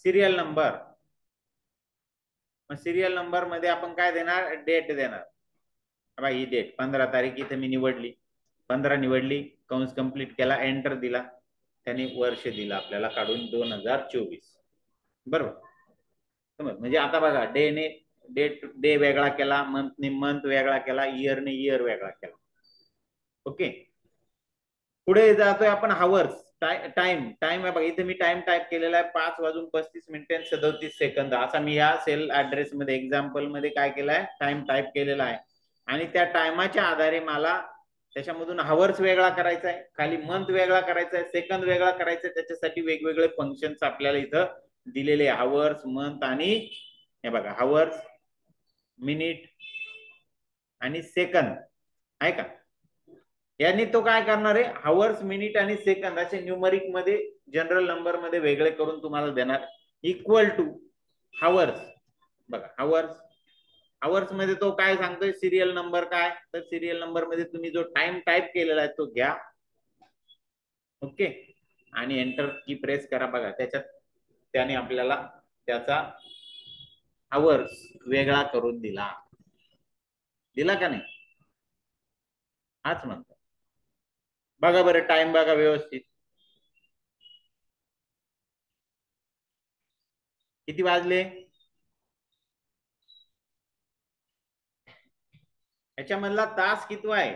सिरियल नंबर. मग सिरियल नंबर मध्ये आपण काय देणार, डेट देणार. ही डेट 15 तारीख इथे मी निवडली, 15 निवडली, कंस कंप्लीट केला, एंटर दिला, त्याने वर्ष दिला आपल्याला काढून 2024. बरोबर. म्हणजे आता बघा डे वेगळा केला, मंथने मंथ वेगळा केला, इयरने इयर वेगळा केला. ओके. पुढे जातोय आपण हावर्स. टाइम आहे बघा इथे मी टाइम टाईप केलेला आहे 5:35 असा मी या सेल ऍड्रेस मध्ये एक्झाम्पल मध्ये काय केलाय, टाइम टाईप केलेला आहे. आणि त्या टायमाच्या आधारे मला त्याच्यामधून हावर्स वेगळा करायचा आहे, खाली मंथ वेगळा करायचा आहे, सेकंद वेगळा करायचा आहे. त्याच्यासाठी वेगवेगळे फंक्शन्स आपल्याला इथं दिलेले, हावर्स, मंथ आणि हे बघा हावर्स, मिनिट आणि सेकंद आहे का. यांनी तो काय करणार आहे, हावर्स, मिनिट आणि सेकंद असे न्यूमरिक मध्ये जनरल नंबर मध्ये वेगळे करून तुम्हाला देणार. इक्वल टू हावर्स, बघा हावर्स मध्ये तो काय सांगतोय, सिरियल नंबर काय, तर सिरियल नंबर मध्ये तुम्ही जो टाइम टाईप केलेला आहे तो घ्या. ओके. आणि एंटर की प्रेस करा. बघा त्याच्यात त्याने आपल्याला त्याचा आवर्स वेगळा करून दिला का नाही? हाच म्हणतो. बघा बरं टाइम बघा व्यवस्थित, किती वाजले? याच्यामधला तास किती आहे?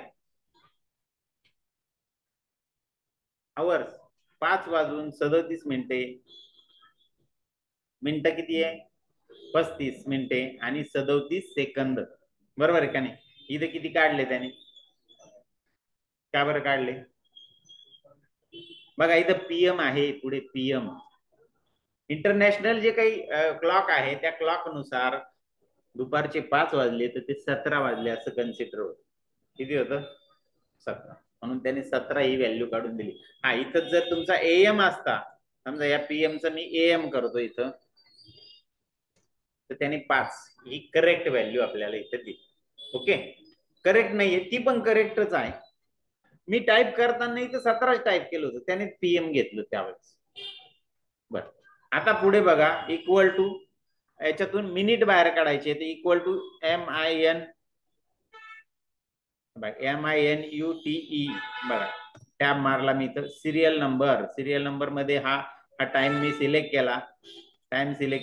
आवर्स 5:37 मिनिटं किती आहे? 35 मिनिटे आणि 37 सेकंद. बरोबर आहे का नाही? इथे किती काढले त्याने? का बरं काढले? बघा इथं पीएम आहे, पुढे पीएम इंटरनॅशनल जे काही क्लॉक आहे त्या क्लॉक नुसार दुपारचे 5 वाजले तर ते 17 वाजले असं कन्सिडर होत. किती होतं? 17. म्हणून त्यांनी 17 ही व्हॅल्यू काढून दिली. हा इथं जर तुमचा एएम असता, समजा या पीएमचा मी एएम करतो इथं, तर त्याने 5 ही करेक्ट व्हॅल्यू आपल्याला इथं दिली. ओके, करेक्ट नाहीये ती पण करेक्टच आहे. मी टाईप करताना इथं 17 टाईप केलं होतं, त्याने पीएम घेतलं त्यावेळेस. बर, आता पुढे बघा, इक्वल टू याच्यातून मिनिट बाहेर काढायचे, तर इक्वल टू MINUTE. बघा टॅब मारला मी तर सिरियल नंबर मध्ये हा टाइम मी सिलेक्ट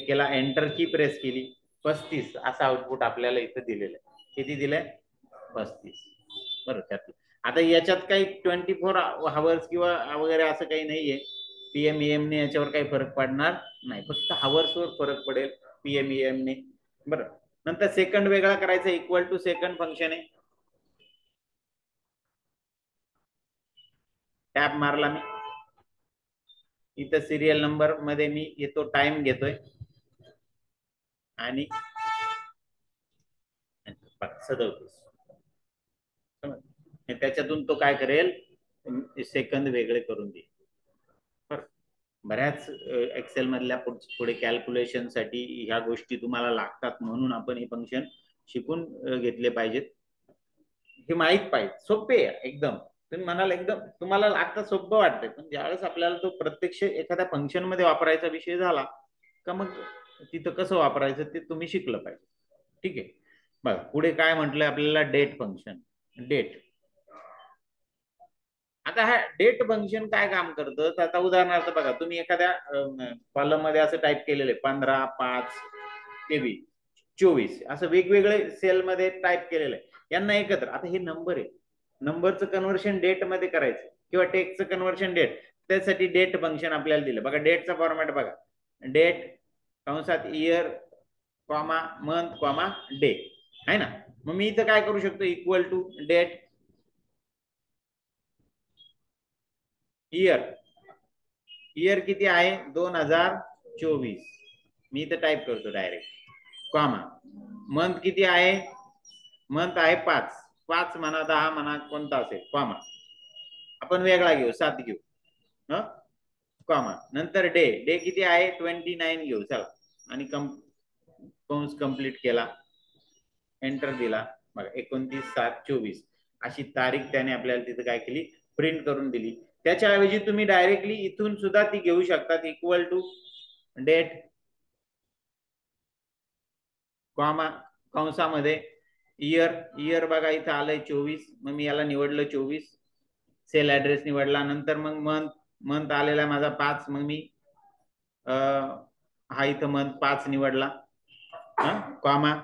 केला, एंटर की प्रेस केली, 35 असा आउटपुट आपल्याला इथं दिलेलं आहे. किती दिलंय? 35. बरोबर. त्यात आता याच्यात काही 24 हावर्स किंवा वगैरे असं काही नाहीये. पीएम एम ने याच्यावर काही फरक पडणार नाही, फक्त हावर्स वर फरक पडेल पीएम एम ने. बरं, नंतर सेकंड वेगळा करायचा, इक्वल टू सेकंड फंक्शन आहे. टॅब मारला मी, इथं सिरियल नंबर मध्ये मी येतो, टाइम घेतोय आणि 37. त्याच्यातून तो काय करेल? सेकंद वेगळे करून देईल. बऱ्याच एक्सेल मधल्या पुढे कॅल्क्युलेशन साठी ह्या गोष्टी तुम्हाला लागतात, म्हणून आपण हे फंक्शन शिकून घेतले पाहिजेत. हे माहित पाहिजे, सोपे आहे एकदम. तुम्ही म्हणाल एकदम तुम्हाला आता सोपं वाटतंय, पण ज्यावेळेस आपल्याला तो प्रत्यक्ष एखाद्या फंक्शन मध्ये वापरायचा विषय झाला का मग तिथं कसं वापरायचं ते तुम्ही शिकलं पाहिजे. ठीक आहे. बघा पुढे काय म्हटलंय आपल्याला, डेट फंक्शन. डेट, आता हा डेट फंक्शन काय काम करतं? आता उदाहरणार्थ बघा, तुम्ही एखाद्या कॉलम मध्ये असं टाईप केलेलं आहे 15, 5, 23, 24 असं वेगवेगळे सेल मध्ये टाईप केलेलं आहे, यांना एकत्र. आता हे नंबर आहे, नंबरचं कन्व्हर्शन डेट मध्ये करायचं किंवा टेक्स्टचं कन्व्हर्शन डेट, त्यासाठी डेट फंक्शन आपल्याला दिलं. बघा डेटचा फॉर्मॅट बघा, डेट कंसात year comma month comma day आहे ना. मग मी इथं काय करू शकतो, equal to date year. Year किती आहे? 2024. मी इथं टाईप करतो डायरेक्ट, कॉमा मंथ किती आहे? मंथ आहे 5. 5 म्हणा, 10 म्हणा, कोणता असेल, कॉमा आपण वेगळा घेऊ, 7 घेऊ, कॉमा नंतर डे. डे किती आहे? 29 घेऊ, चला, आणि कंस कंप्लीट केला, एंटर दिला. बघा 29/7/24 अशी तारीख त्याने आपल्याला तिथे काय केली? प्रिंट करून दिली. त्याच्याऐवजी तुम्ही डायरेक्टली इथून सुद्धा ती घेऊ शकतात, इक्वल टू डेट कॉमा कंसामध्ये इयर. इयर बघा इथं आलंय 24, मग मी याला निवडलं 24, सेल ऍड्रेस निवडला. नंतर मग मंथ आलेला माझा 5, मग मी हा इथं मंथ 5 निवडला, कॉमा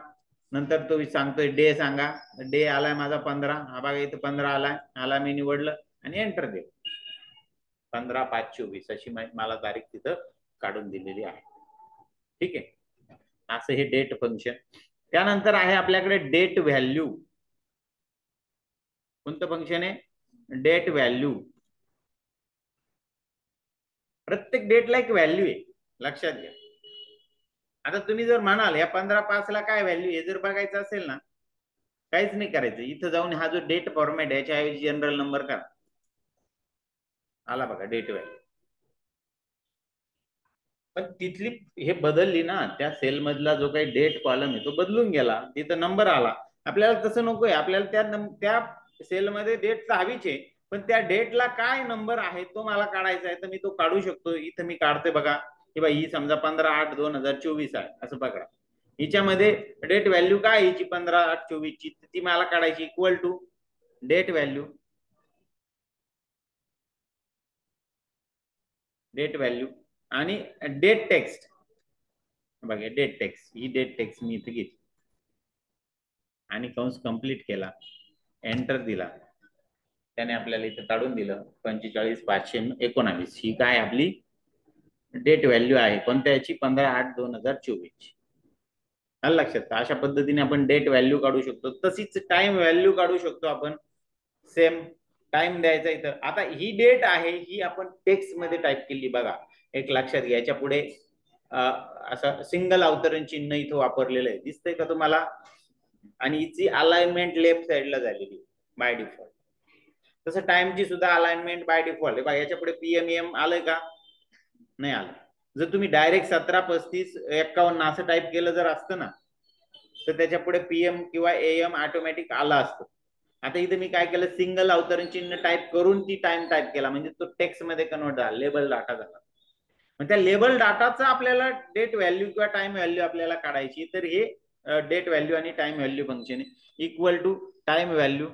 नंतर तो सांगतोय डे सांगा, डे आलाय माझा 15, हा बघा इथं 15 आला, मी निवडलं आणि एंटर दे. 15/5/24 अशी मला तारीख तिथं काढून दिलेली आहे. ठीक आहे, असं हे डेट फंक्शन. त्यानंतर आहे आपल्याकडे डेट व्हॅल्यू. कोणतं फंक्शन आहे? Date value. प्रत्येक डेटला एक व्हॅल्यू आहे, लक्षात घ्या. आता तुम्ही जर म्हणाल या 15/5 ला काय व्हॅल्यू आहे जर बघायचं असेल ना, काहीच नाही करायचं, इथं जाऊन हा जो डेट फॉर्मॅट आहे याच्याऐवजी जनरल नंबर करा, आला बघा डेट व्हॅल्यू. पण तिथली हे बदलली ना, त्या सेल मधला जो काही डेट कॉलम आहे तो बदलून गेला, तिथं नंबर आला. आपल्याला तसं नकोय, आपल्याला त्या सेल मध्ये डेट तर हवीच आहे, पण त्या डेटला काय नंबर आहे तो मला काढायचा आहे, तर मी तो काढू शकतो. इथं मी काढते बघा की बाई ही समजा 15/8/2024 आहे असं बघा. हिच्यामध्ये डेट व्हॅल्यू काय हिची 15/8/24 ची, ती मला काढायची. इक्वल टू डेट व्हॅल्यू, आणि डेट टेक्स्ट बघा. डेट टेक्स्ट, ही डेट टेक्स्ट मी इथे घेतली आणि कंस कंप्लीट केला, एंटर दिला. त्याने आपल्याला इथे काढून दिलं 45,519. ही काय आपली डेट व्हॅल्यू आहे. कोणत्या याची? 15/8/2024. आलं लक्षात? अशा पद्धतीने आपण डेट व्हॅल्यू काढू शकतो. तशीच टाइम व्हॅल्यू काढू शकतो आपण. सेम टाइम द्यायचा इथं. आता ही डेट आहे ही आपण टेक्स्ट मध्ये टाईप केली बघा. एक लक्षात घ्या, याच्या पुढे असं सिंगल अवतरण चिन्ह इथं वापरलेलं आहे, दिसतंय का तुम्हाला? आणि हिची अलाइनमेंट लेफ्ट साइडला झालेली बाय डिफॉल्ट. तसं टाइमची सुद्धा अलाइनमेंट बाय डिफॉल्ट आहे बघा. याच्या पुढे PM आलंय का? नाही आलं. जर तुम्ही डायरेक्ट 17:35:51 असं टाईप केलं जर असतं ना, तर त्याच्या पुढे PM किंवा AM ऑटोमॅटिक आलं असतं. आता इथे मी काय केलं, सिंगल अवतरण चिन्ह टाईप करून ती टाइम टाईप केला, म्हणजे तो टेक्स्ट मध्ये कन्वर्ट झाला, लेबल डाटा झाला. मग त्या लेबल डाटाचा आपल्याला डेट व्हॅल्यू किंवा टाइम व्हॅल्यू आपल्याला काढायची. तर हे डेट व्हॅल्यू आणि time value function equal to time value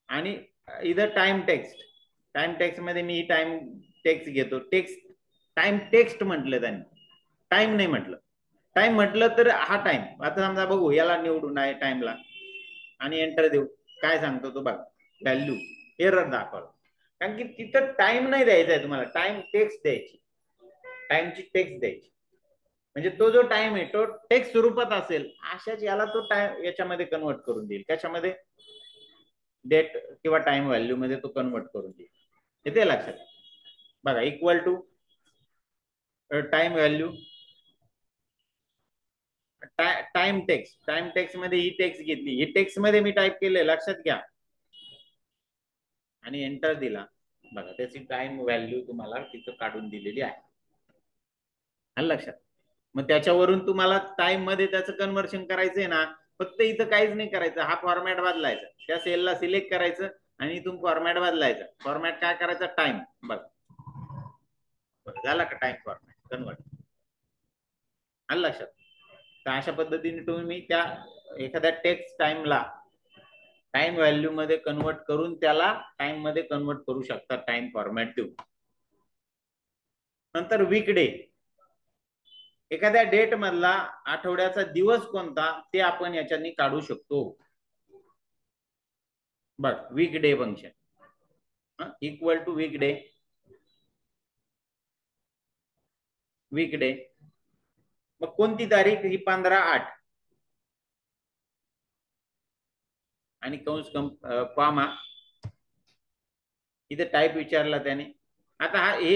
आणि इथं टाइम टेक्स्ट मध्ये मी टाइम टेक्स्ट घेतो. टाइम टेक्स्ट म्हटलं त्यांनी, टाइम नाही म्हटलं. टाइम म्हटलं तर हा टाइम. आता समजा बघू, याला निवडून आहे टाइमला आणि एंटर देऊ. काय सांगतो तो बघा, व्हॅल्यू एरर दाखवलं. कारण की तिथं टाइम नाही द्यायचा आहे तुम्हाला, टाइम टेक्स्ट द्यायची, टाइमची टेक्स्ट द्यायची. म्हणजे तो जो टाइम आहे तो टेक्स्ट स्वरूपात असेल अशाच याला तो टाइम याच्यामध्ये कन्वर्ट करून देईल. त्याच्यामध्ये डेट किंवा टाइम व्हॅल्यू मध्ये तो कन्वर्ट करून देईल. येते लक्षात बघा. Equal to time value, time text मध्ये ही टेक्स्ट घेतली, ही टेक्स्ट मध्ये मी टाइप केले, लक्षात घ्या, आणि एंटर दिला बघा. त्याची टाइम व्हॅल्यू तुम्हाला तिथं काढून दिलेली आहे. आलं लक्षात? मग त्याच्यावरून तुम्हाला टाइम मध्ये त्याचं कन्व्हर्शन करायचंय ना, फक्त इथं काहीच नाही करायचं. हा फॉर्मॅट बदलायचा, त्या सेलला सिलेक्ट करायचं आणि इथून फॉर्मॅट बदलायचा. फॉर्मॅट काय करायचा? टाइम. बघ झाला का टाइम फॉर्मॅट कन्वर्ट? आलं लक्षात? तर अशा पद्धतीने तुम्ही त्या एखाद्या टेक्स्ट टाइमला टाइम व्हॅल्यू मध्ये कन्वर्ट करून त्याला टाइम मध्ये कन्वर्ट करू शकता, टाइम फॉर्मॅट देऊ. नंतर वीकडे, एखाद्या डेट मधला आठवड्याचा दिवस कोणता ते आपण याच्यानी काढू शकतो. बघ, वीकडे फंक्शन इक्वल टू वीकडे मग कोणती तारीख? ही 15/8 आणि कंस कॉमा. इथे टाईप विचारला त्याने. आता हा हे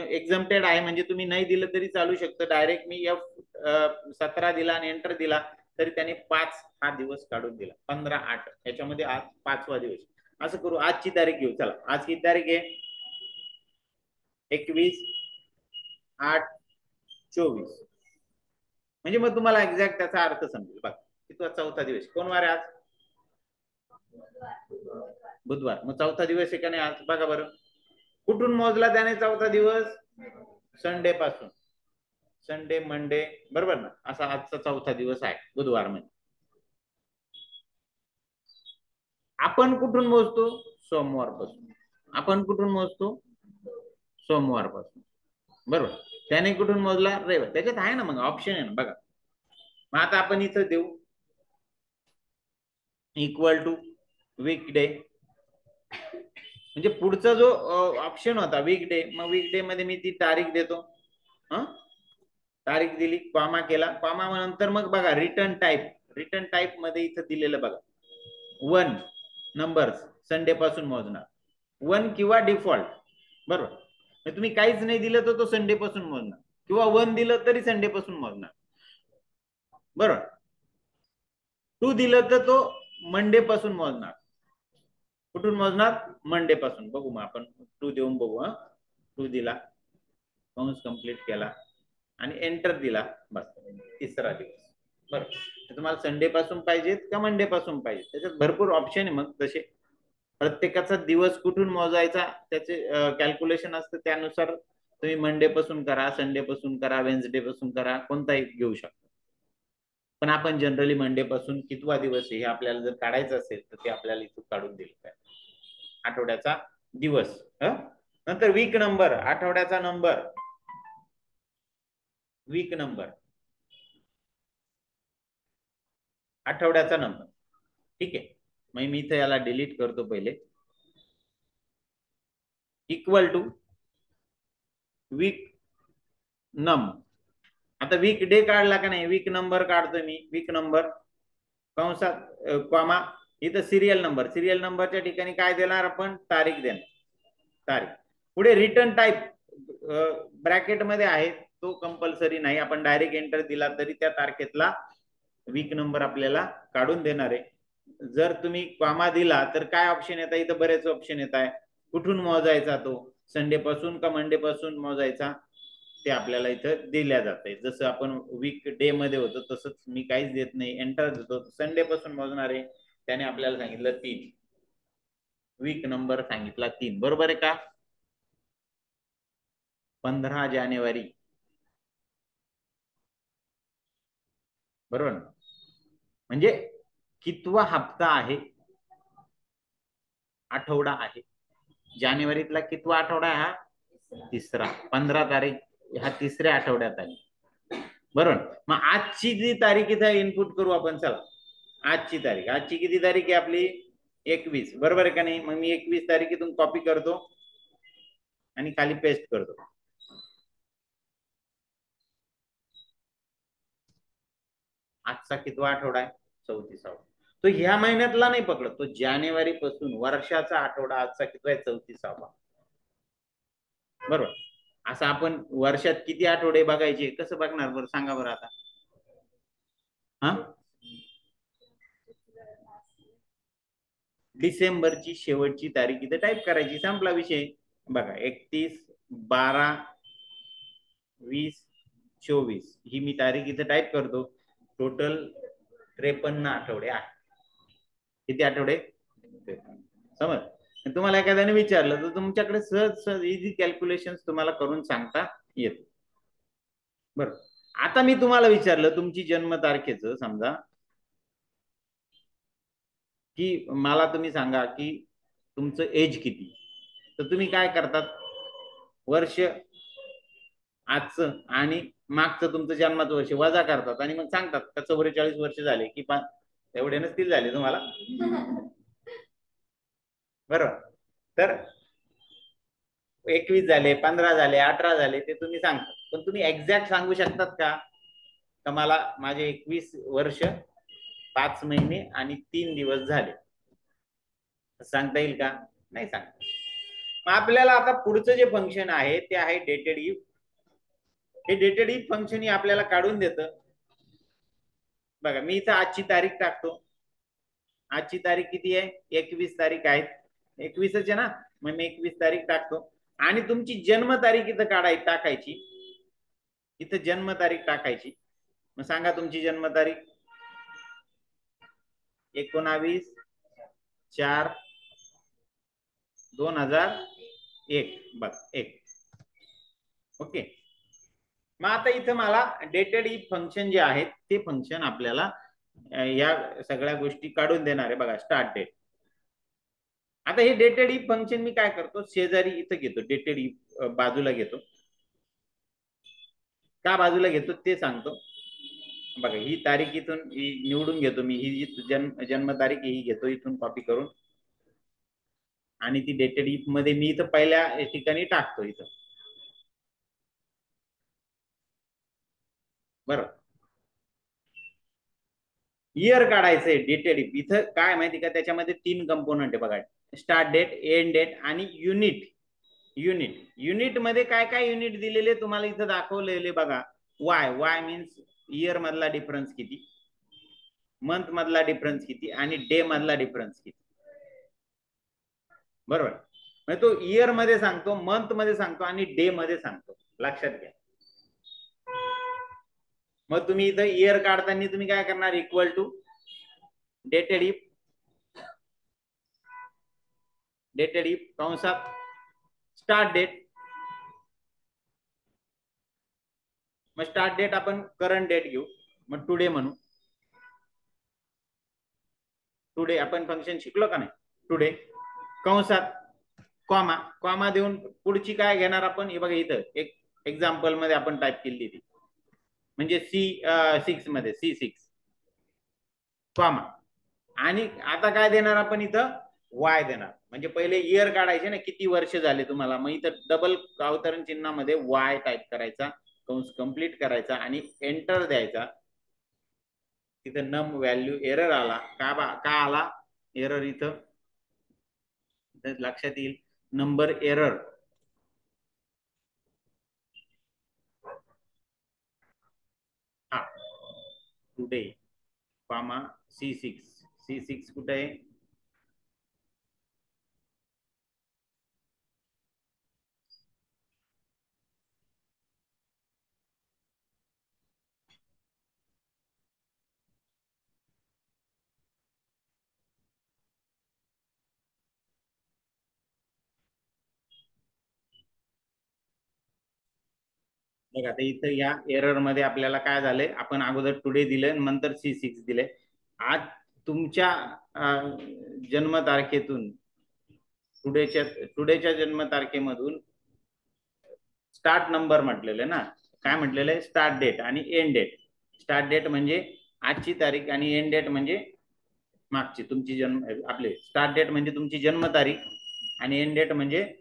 एक्झम्प्टेड आहे, म्हणजे तुम्ही नाही दिलं तरी चालू शकतं. डायरेक्ट मी F17 दिला आणि एंटर दिला तरी त्याने 5 हा दिवस काढून दिला. 15/8 याच्यामध्ये आज 5वा दिवस. असं करू, आजची तारीख घेऊ. चला, आज किती तारीख आहे? 21/8/24. म्हणजे मग तुम्हाला एक्झॅक्ट त्याचा अर्थ समजेल. बघा, कितवा? 4था दिवस. कोण वार आहे आज? बुधवार. मग 4था दिवस आहे का नाही आज? बघा बरं, कुठून मोजला त्याने 4था दिवस? संडे पासून. संडे, मंडे, बरोबर ना? असा आजचा 4था दिवस आहे, बुधवार. मध्ये आपण कुठून मोजतो? सोमवार पासून. आपण कुठून मोजतो? सोमवार पासून, बरोबर. त्याने कुठून मोजला? रविवार. त्याच्यात आहे ना मग ऑप्शन आहे ना बघा. मग आता आपण इथं देऊ इक्वल टू वीकडे, म्हणजे पुढचा जो ऑप्शन होता वीकडे, मग वीकडे मध्ये मी ती तारीख देतो. तारीख दिली, कॉमा केला. कॉमा नंतर मग बघा रिटर्न टाईप मध्ये इथं दिलेलं बघा, 1 नंबर्स, संडे पासून मोजणार. 1 किंवा डिफॉल्ट, बरोबर. तुम्ही काहीच नाही दिलं तर तो संडे पासून मोजणार, किंवा 1 दिलं तरी संडे पासून मोजणार, बरोबर. 2 दिलं तर तो मंडे पासून मोजणार. कुठून मोजणार? मंडे पासून. बघू मग आपण 2 देऊन बघू. 2 दिला, कंस कंप्लीट केला आणि एंटर दिला, बस 3रा दिवस, बरोबर. तुम्हाला संडे पासून पाहिजेत का मंडे पासून पाहिजे? त्याच्यात भरपूर ऑप्शन आहे मग तसे. प्रत्येकाचा दिवस कुठून मोजायचा त्याचे कॅल्क्युलेशन असतं, त्यानुसार तुम्ही मंडे पासून करा, संडे पासून करा, वेन्सडे पासून करा, कोणताही घेऊ शकता. पण आपण जनरली मंडे पासून कितवा दिवस आहे हे आपल्याला जर काढायचं असेल तर ते आपल्याला इथून काढून दिलं पाहिजे. आठवड्याचा दिवस, नंतर वीक नंबर, आठवड्याचा नंबर, वीक नंबर, आठवड्याचा नंबर. ठीक आहे, मग मी इथे याला डिलीट करतो पहिले. इक्वल टू वीक नम. आता वीक डे काढला का नाही, वीक नंबर काढतो मी, वीक नंबर कंसात कॉमा, इथं सिरियल नंबर, सिरियल नंबरच्या ठिकाणी काय देणार आपण, तारीख देणार, तारीख. पुढे रिटर्न टाईप ब्रॅकेट मध्ये आहे, तो कंपल्सरी नाही, आपण डायरेक्ट एंटर दिला तरी त्या तारखेतला वीक नंबर आपल्याला काढून देणार आहे. जर तुम्ही कॉमा दिला तर काय ऑप्शन येतात, इथं बरेच ऑप्शन येत आहे. कुठून मोजायचा तो, संडे पासून का मंडे पासून मोजायचा, ते आपल्याला इथं दिल्या जाते. जसं आपण वीक डे मध्ये होतो तसंच मी काहीच देत नाही, एंटर देतो, संडे पासून मोजणार आहे, त्याने आपल्याला सांगितलं 3, वीक नंबर सांगितला 3, बरोबर आहे का. 15 जानेवारी, बरोबर, म्हणजे कितवा हप्ता आहे, आठवडा आहे. जानेवारीतला कितवा आठवडा आहे, हा तिसरा. 15 तारीख हा तिसऱ्या आठवड्यात आहे, बरोबर. मग आजची जी तारीख इथे इनपुट करू आपण, चला आजची तारीख, आजची किती तारीख आहे आपली, 21, बरोबर आहे का नाही. मग मी 21 तारखेतून कॉपी करतो आणि खाली पेस्ट करतो. आजचा कितवा आठवडा आहे, 34वा. तो ह्या महिन्यातला नाही पकडत, तो जानेवारी पासून वर्षाचा आठवडा आजचा कितवा आहे, 34वा, बरोबर. असं आपण वर्षात किती आठवडे बघायचे, कसं बघणार बरं, सांगा बरं आता. हा, डिसेंबरची शेवटची तारीख इथे टाईप करायची, संपला विषय. बघा 31, 12, 20, 24 ही मी तारीख इथे टाईप करतो. टोटल 53 आठवडे आहे. किती आठवडे, समज. तुम्हाला एखाद्याने विचारलं तर तुमच्याकडे सहज सहज इझी कॅल्क्युलेशन तुम्हाला करून सांगता येत, बरं. आता मी तुम्हाला विचारलं तुमची जन्मतारखेचं, समजा की मला तुम्ही सांगा की तुमचं एज किती, तर तुम्ही काय करतात, वर्ष आजचं आणि मागचं तुमचं जन्माचं वर्ष वजा करतात आणि मग सांगतात का 44 वर्ष झाले की एवढे नसतील झाले तुम्हाला, बरोबर. तर 21 झाले, 15 झाले, 18 झाले, ते तुम्ही सांगता. पण तुम्ही एक्झॅक्ट सांगू शकतात का मला माझे 21 वर्ष 5 महिने आणि 3 दिवस झाले, सांगता येईल का, नाही सांगता. मग आपल्याला आता पुढचं जे फंक्शन आहे ते आहे डेटेड इफ. हे डेटेड इफ फंक्शन ही आपल्याला काढून देतं. बघा मी इथं आजची तारीख टाकतो, आजची तारीख किती आहे, 21 तारीख आहे, 21च आहे ना, मग मी 21 तारीख टाकतो आणि तुमची जन्म तारीख इथं टाकायची, इथं जन्म तारीख टाकायची. मग सांगा तुमची जन्म तारीख, 19/4/2001, बघ 1, ओके. मग आता इथं मला डेटेड इफ फंक्शन जे आहे ते फंक्शन आपल्याला या सगळ्या गोष्टी काढून देणार आहे. बघा स्टार्ट डेट. आता हे डेटेड इफ फंक्शन मी काय करतो, शेजारी इथं घेतो, डेटेड इफ बाजूला घेतो. का बाजूला घेतो ते सांगतो. बघा ही तारीख इथून निवडून घेतो मी, ही जी जन्म तारीख ही घेतो इथून कॉपी करून आणि ती डेटेड इफ मध्ये मी इथं पहिल्या ठिकाणी टाकतो इथं, बरोबर. इयर काढायचंय डेटेड इफ. इथं काय माहिती का, त्याच्यामध्ये 3 कंपोनंट आहे बघा, स्टार्ट डेट, एंड डेट आणि युनिट. युनिट मध्ये काय काय युनिट दिलेले तुम्हाला इथं दाखवलेले बघा. वाय मीन्स इयर मधला डिफरन्स किती, मंथ मधला डिफरन्स किती आणि डे मधला डिफरन्स किती, बरोबर. म्हणजे तो इयर मध्ये सांगतो, मंथ मध्ये सांगतो आणि डे मध्ये सांगतो, लक्षात घ्या. मग तुम्ही इथं इयर काढताना तुम्ही काय करणार, equal to dated if dated if कंसात स्टार्ट डेट. मग स्टार्ट डेट आपण करंट डेट घेऊ, मग टुडे म्हणू. टुडे आपण फंक्शन शिकलो का नाही, टुडे कंसात कॉमा, कॉमा देऊन पुढची काय घेणार आपण, हे बघा इथं एक एक्झाम्पल मध्ये आपण टाइप केली ती, म्हणजे C6 मध्ये C6 कॉमा. आणि आता काय देणार आपण इथं, वाय देणार. म्हणजे पहिले इयर काढायचे ना, किती वर्ष झाले तुम्हाला, मग इथं डबल अवतरण चिन्हामध्ये वाय टाइप करायचा, कंस कंप्लीट करायचा आणि एंटर द्यायचा. तिथं नम व्हॅल्यू एरर आला का आला एरर इथं लक्षात येईल, नंबर एरर. हा टुडे कॉमा C6 कुठे आहे, बघा आता इथं या एरर मध्ये आपल्याला काय झालंय, आपण अगोदर टुडे दिले नंतर C6 दिले. आज तुमच्या जन्मतारखेतून टुडेच्या जन्मतारखेमधून स्टार्ट नंबर म्हटलेले ना, काय म्हटलेलं स्टार्ट डेट आणि एंड डेट. स्टार्ट डेट म्हणजे आजची तारीख आणि एंड डेट म्हणजे मागची तुमची जन्म, आपले स्टार्ट डेट म्हणजे तुमची जन्मतारीख आणि एंड डेट म्हणजे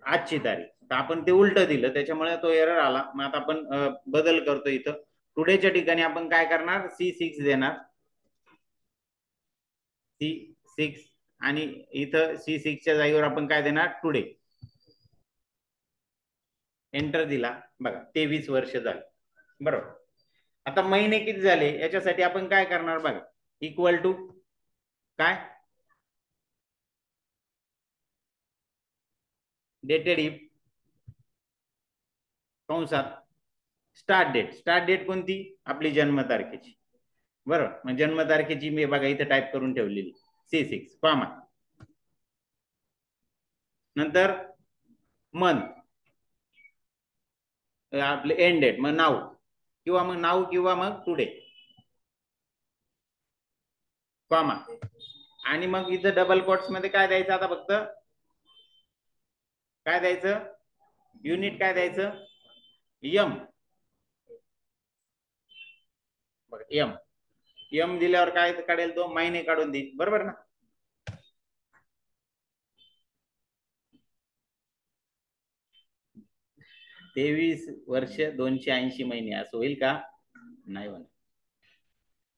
आजची तारीख. तर आपण ते उलट दिलं, त्याच्यामुळे तो एरर आला. मग आता आपण बदल करतो, इथं टुडेच्या ठिकाणी आपण काय करणार, C6 देणार, C6 आणि इथं C6 च्या जागेवर आपण काय देणार, टुडे. एंटर दिला, बघा 23 वर्ष झाले, बरोबर. आता महिने किती झाले याच्यासाठी आपण काय करणार बघा, इक्वल टू काय, डेटेड इफ कंसात स्टार्ट डेट. स्टार्ट डेट कोणती, आपली जन्मतारखेची, बरोबर. मग जन्मतारखेची मी बघा इथे टाइप करून ठेवलेली C6 कॉमा, नंतर मंथ आपले एंड डेट, मग नाव किंवा मग टुडे कॉमा. आणि मग इथं डबल कोट्स मध्ये काय द्यायचं, आता फक्त काय द्यायचं, युनिट काय द्यायचं, यम. यम यम दिल्यावर काय काढेल, तो महिने काढून देईल, बरोबर ना. 23 वर्ष 280 महिने असं होईल का, नाही होणार.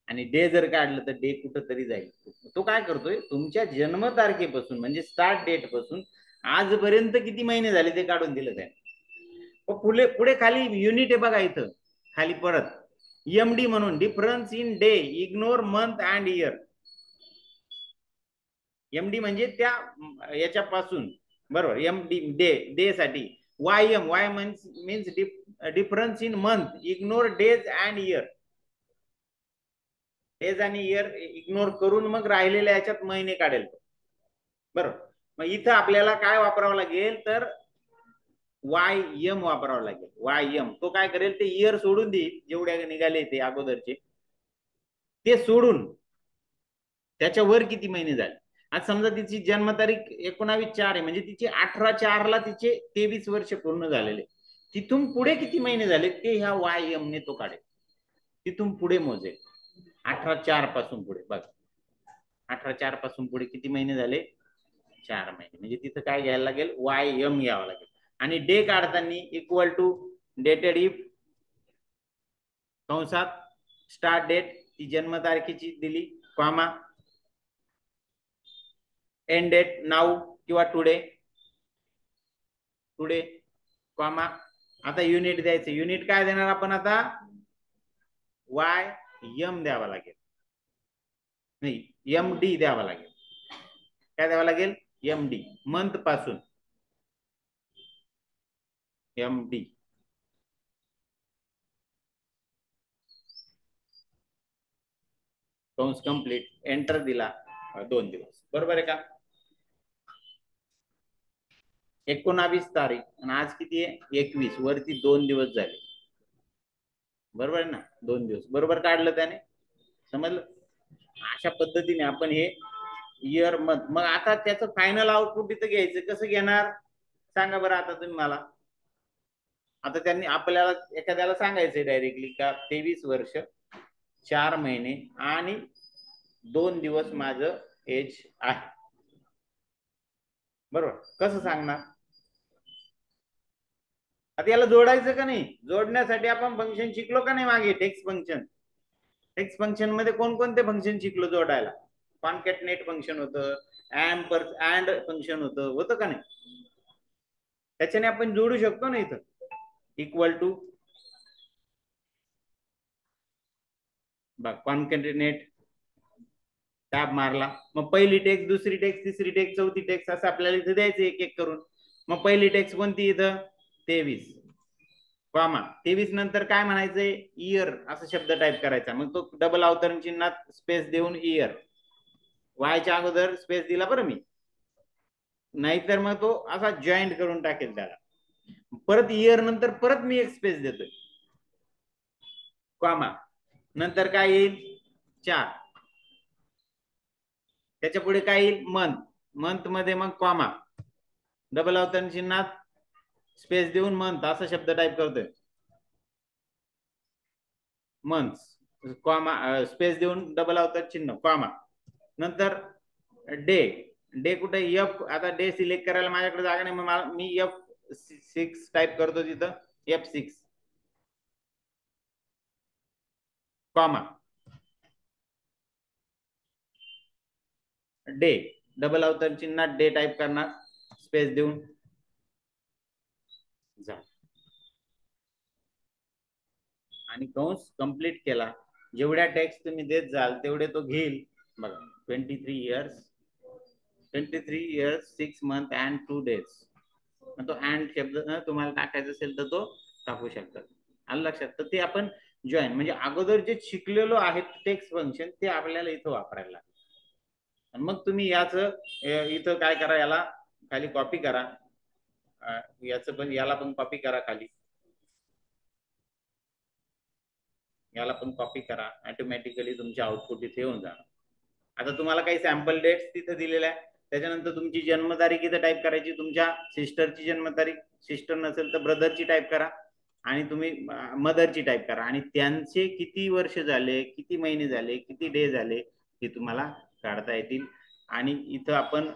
आणि डे जर काढलं तर डे कुठं तरी जाईल. तो काय करतोय, तुमच्या जन्मतारखेपासून म्हणजे स्टार्ट डेट पासून आजपर्यंत किती महिने झाले ते काढून दिलं त्याने. पुढे पुढे खाली युनिट आहे बघा इथं खाली परत एमडी म्हणून, difference in day ignore month and year. MD म्हणजे त्या याच्यापासून, बरोबर. एमडी डे साठी, Y means difference in month ignore days and year. Days आणि इयर इग्नोर करून मग राहिलेल्या याच्यात महिने काढेल, बरोबर. मग इथं आपल्याला काय वापरावं लागेल, तर वाय एम वापरावं लागेल. वाय एम तो काय करेल, ते इयर सोडून देईल, जेवढ्या निघाले ते अगोदरचे ते सोडून त्याच्यावर किती महिने झाले. आज समजा तिची जन्मतारीख 19/4 आहे, म्हणजे तिचे 18/4 ला तिचे 23 वर्ष पूर्ण झालेले. तिथून पुढे किती महिने झाले ते ह्या वाय एम ने तो काढेल, तिथून पुढे मोजेल 18/4 पासून पुढे. बघ 18/4 पासून पुढे किती महिने झाले, 4 महिने. म्हणजे तिथं काय घ्यायला लागेल, वाय एम घ्यावं लागेल. आणि डे काढताना इक्वल टू डेटेड इफ कंसात स्टार्ट डेट ती जन्मतारखेची दिली कॉमा, एंड डेट नाव किंवा टुडे कॉमा. आता युनिट द्यायचं, युनिट काय देणार आपण आता, वाय एम द्यावा लागेल, नाही एम डी द्यावा लागेल. काय द्यावं लागेल, एम डी, मंथ पासून एम डी. कंस कंप्लीट, एंटर दिला, 2 दिवस, बरोबर आहे का. 19 तारीख आणि आज किती आहे 21, वरती 2 दिवस झाले, बरोबर आहे ना, 2 दिवस बरोबर काढलं त्याने, समजलं. अशा पद्धतीने आपण हे इयर मंथ, मग आता त्याचं फायनल आउटपुट इथं घ्यायचं, कसं घेणार सांगा बरं आता तुम्ही मला. आता त्यांनी आपल्याला एखाद्याला सांगायचंय डायरेक्टली का 23 वर्ष 4 महिने आणि 2 दिवस माझं एज आहे, बरोबर, कसं सांगणार. आता याला जोडायचं का नाही, जोडण्यासाठी आपण फंक्शन शिकलो का नाही मागे, टेक्स्ट फंक्शन. टेक्स्ट फंक्शन मध्ये कोणकोणते फंक्शन शिकलो जोडायला, कॉन्कॅटनेट फंक्शन होतं, अँड फंक्शन होतं का नाही, त्याच्याने आपण जोडू शकतो ना इथं, इक्वल टू बघ कॉन्कॅटनेट, टॅब मारला, मग पहिली टेक्स्ट, दुसरी टेक्स्ट, तिसरी टेक्स्ट, चौथी टेक्स्ट, असं आपल्याला इथं द्यायचं एक एक करून. मग पहिली टेक्स्ट कोणती इथं 23, कॉमा 23 नंतर काय म्हणायचंय इयर असा शब्द टाईप करायचा, मग तो डबल अवतरण चिन्हात स्पेस देऊन इयर, वायच्या अगोदर स्पेस दिला बरं मी, नाहीतर मग तो असा जॉईंट करून टाकेल त्याला. परत इयर नंतर परत मी एक स्पेस देतोय, कॉमा नंतर काय येईल 4, त्याच्या पुढे काय येईल मंथ, मंथ मध्ये मग कॉमा, डबल अवतरण चिन्हात स्पेस देऊन मंथ असा शब्द टाईप करतोय, मंथ कॉमा स्पेस देऊन डबल अवतरण चिन्ह कॉमा, नंतर डे, डे कुठे एफ, आता डे सिलेक्ट करायला माझ्याकडे जागा नाही, मग मी F6 टाईप करतो तिथं, F6 कॉमा डे, डबल अवतरण चिन्हात डे टाईप करणार स्पेस देऊन जा, आणि कंस कंप्लीट केला. जेवढ्या टेक्स्ट तुम्ही देत जाल तेवढे तो घेईल बघा. 23 इयर्स 6 मंथ अँड 2 डेज, तो अँड शब्द तुम्हाला टाकायचा असेल तर तो टाकू शकतात, आलं लक्षात. तर ते आपण जॉईन म्हणजे अगोदर जे शिकलेलो आहे टेक्स्ट फंक्शन ते आपल्याला इथं वापरायला लागेल. आणि मग तुम्ही याच इथं काय करा, याला खाली कॉपी करा, याचं पण याला पण कॉपी करा खाली, याला पण कॉपी करा, ऑटोमॅटिकली तुमचे आउटपुट इथे येऊन जाणार. आता तुम्हाला काही सॅम्पल डेट्स तिथे दिलेल्या आहे, त्याच्यानंतर तुमची जन्मतारीख इथे टाईप करायची, तुमच्या सिस्टरची जन्मतारीख, सिस्टर नसेल तर ब्रदरची टाईप करा, आणि तुम्ही मदरची टाईप करा, आणि त्यांचे किती वर्ष झाले, किती महिने झाले, किती डे झाले हे तुम्हाला काढता येतील. आणि इथं आपण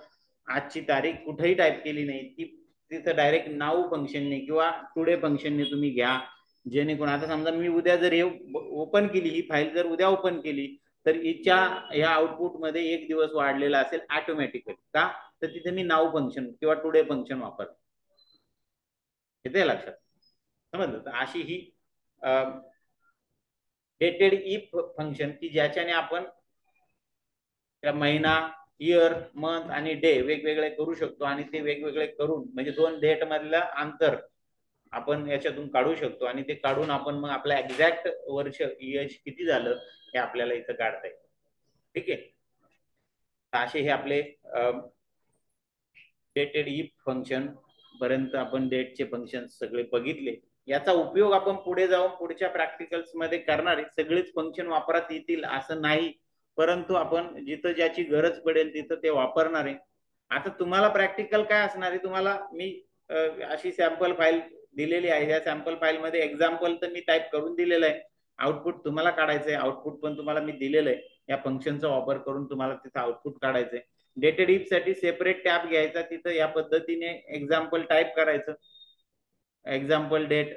आजची तारीख कुठेही टाईप केली नाही, ती तिथं डायरेक्ट नाऊ फंक्शनने किंवा टुडे फंक्शनने तुम्ही घ्या, जेणेकरून आता समजा मी उद्या जर हे ओपन केली, ही फाईल जर उद्या ओपन केली तर हिच्या ह्या आउटपुट मध्ये 1 दिवस वाढलेला असेल ऑटोमॅटिकली, का तर तिथे मी नाऊ फंक्शन किंवा टुडे फंक्शन वापरतो, येते लक्षात, समजलं. तर अशी ही डेटेड इफ फंक्शन की ज्याच्याने आपण महिना, इयर, मंथ आणि डे वेगवेगळे करू शकतो, आणि ते वेगवेगळे करून म्हणजे 2 डेट मधलं अंतर आपण याच्यातून काढू शकतो, आणि ते काढून आपण मग आपलं एक्झॅक्ट वर्ष यश किती झालं हे आपल्याला इथं काढता येईल. ठीक आहे, असे हे आपले डेटेड इफ फंक्शन पर्यंत आपण डेटचे फंक्शन सगळे बघितले. याचा उपयोग आपण पुढे जाऊन पुढच्या प्रॅक्टिकल्स मध्ये करणार आहे. सगळेच फंक्शन वापरात येतील असं नाही, परंतु आपण जिथं ज्याची गरज पडेल तिथं ते वापरणार आहे. आता तुम्हाला प्रॅक्टिकल काय असणार आहे, तुम्हाला मी अशी सॅम्पल फाईल दिलेली आहे, या सॅम्पल फाईल मध्ये एक्झाम्पल तर मी टाईप करून दिलेलं आहे, आउटपुट तुम्हाला काढायचं आहे, आउटपुट पण तुम्हाला मी दिलेलं आहे, या फंक्शनचा वापर करून तुम्हाला तिथं आउटपुट काढायचंय. डेटेड इफ साठी सेपरेट टॅब घ्यायचा, तिथं या पद्धतीने एक्झाम्पल टाईप करायचं, एक्झाम्पल डेट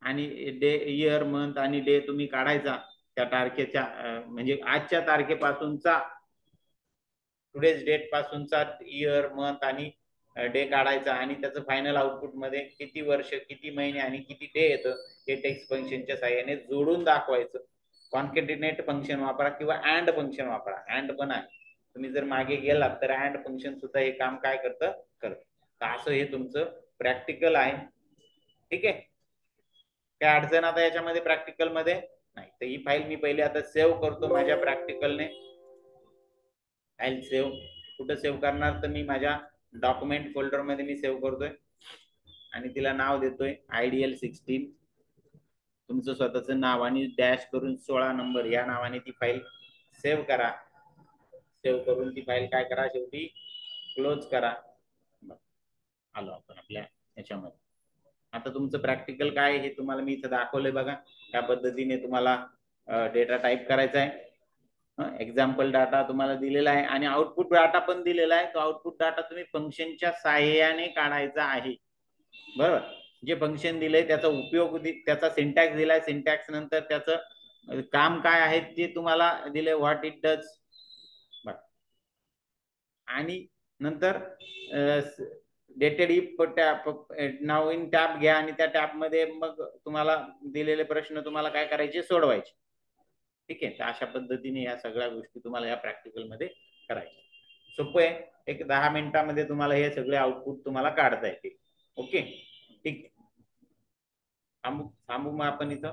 आणि डे, इयर, मंथ आणि डे तुम्ही काढायचा त्या तारखेच्या म्हणजे आजच्या तारखेपासूनचा, टुडेज डेट पासूनचा इयर, मंथ आणि डे काढायचा, आणि त्याचं फायनल आउटपुट मध्ये किती वर्ष, किती महिने आणि किती डे येतं हे टेक्स्ट फंक्शनच्या साहाय्याने जोडून दाखवायचं. कॉन्कॅटिनेट फंक्शन वापरा किंवा अँड फंक्शन वापरा, अँड पण आहे, तुम्ही जर मागे गेलात तर अँड फंक्शन सुद्धा हे काम काय करतं. असं हे तुमचं प्रॅक्टिकल आहे. ठीक आहे, काय अडचण आता याच्यामध्ये प्रॅक्टिकल मध्ये नाही. तर ही फाईल मी पहिले आता सेव्ह करतो माझ्या प्रॅक्टिकलने. फाईल सेव्ह कुठं सेव्ह करणार, तर मी माझ्या डॉक्युमेंट फोल्डर मध्ये मी सेव्ह करतोय. आणि तिला नाव देतोय IDL16, तुमचं स्वतःचं नाव आणि डॅश करून 16 नंबर या नावाने ती फाईल सेव्ह करा. सेव्ह करून ती फाईल काय करा, शेवटी क्लोज करा. आलो आपण आपल्या याच्यामध्ये. आता तुमचं प्रॅक्टिकल काय हे तुम्हाला मी इथं दाखवलंय बघा. त्या पद्धतीने तुम्हाला डेटा टाईप करायचा आहे. एक्झाम्पल डाटा तुम्हाला दिलेला आहे आणि आउटपुट डाटा पण दिलेला आहे. तो आउटपुट डाटा तुम्ही फंक्शनच्या साहाय्याने काढायचा आहे. बरोबर. जे फंक्शन दिलंय त्याचा उपयोग, त्याचा सिंटॅक्स दिलाय, सिंटॅक्स नंतर त्याचं काम काय आहे ते तुम्हाला दिले, व्हॉट इट डज. आणि नंतर dated if tab, now in tab घ्या आणि त्या टॅब मध्ये मग तुम्हाला दिलेले प्रश्न तुम्हाला काय करायचे, सोडवायचे. ठीक आहे. तर अशा पद्धतीने या सगळ्या गोष्टी तुम्हाला या प्रॅक्टिकल मध्ये करायच्या. सोपं आहे. एक 10 मिनिटांमध्ये तुम्हाला हे सगळे आउटपुट तुम्हाला काढता येतील. ओके, ठीक. थांबू मग आपण इथं.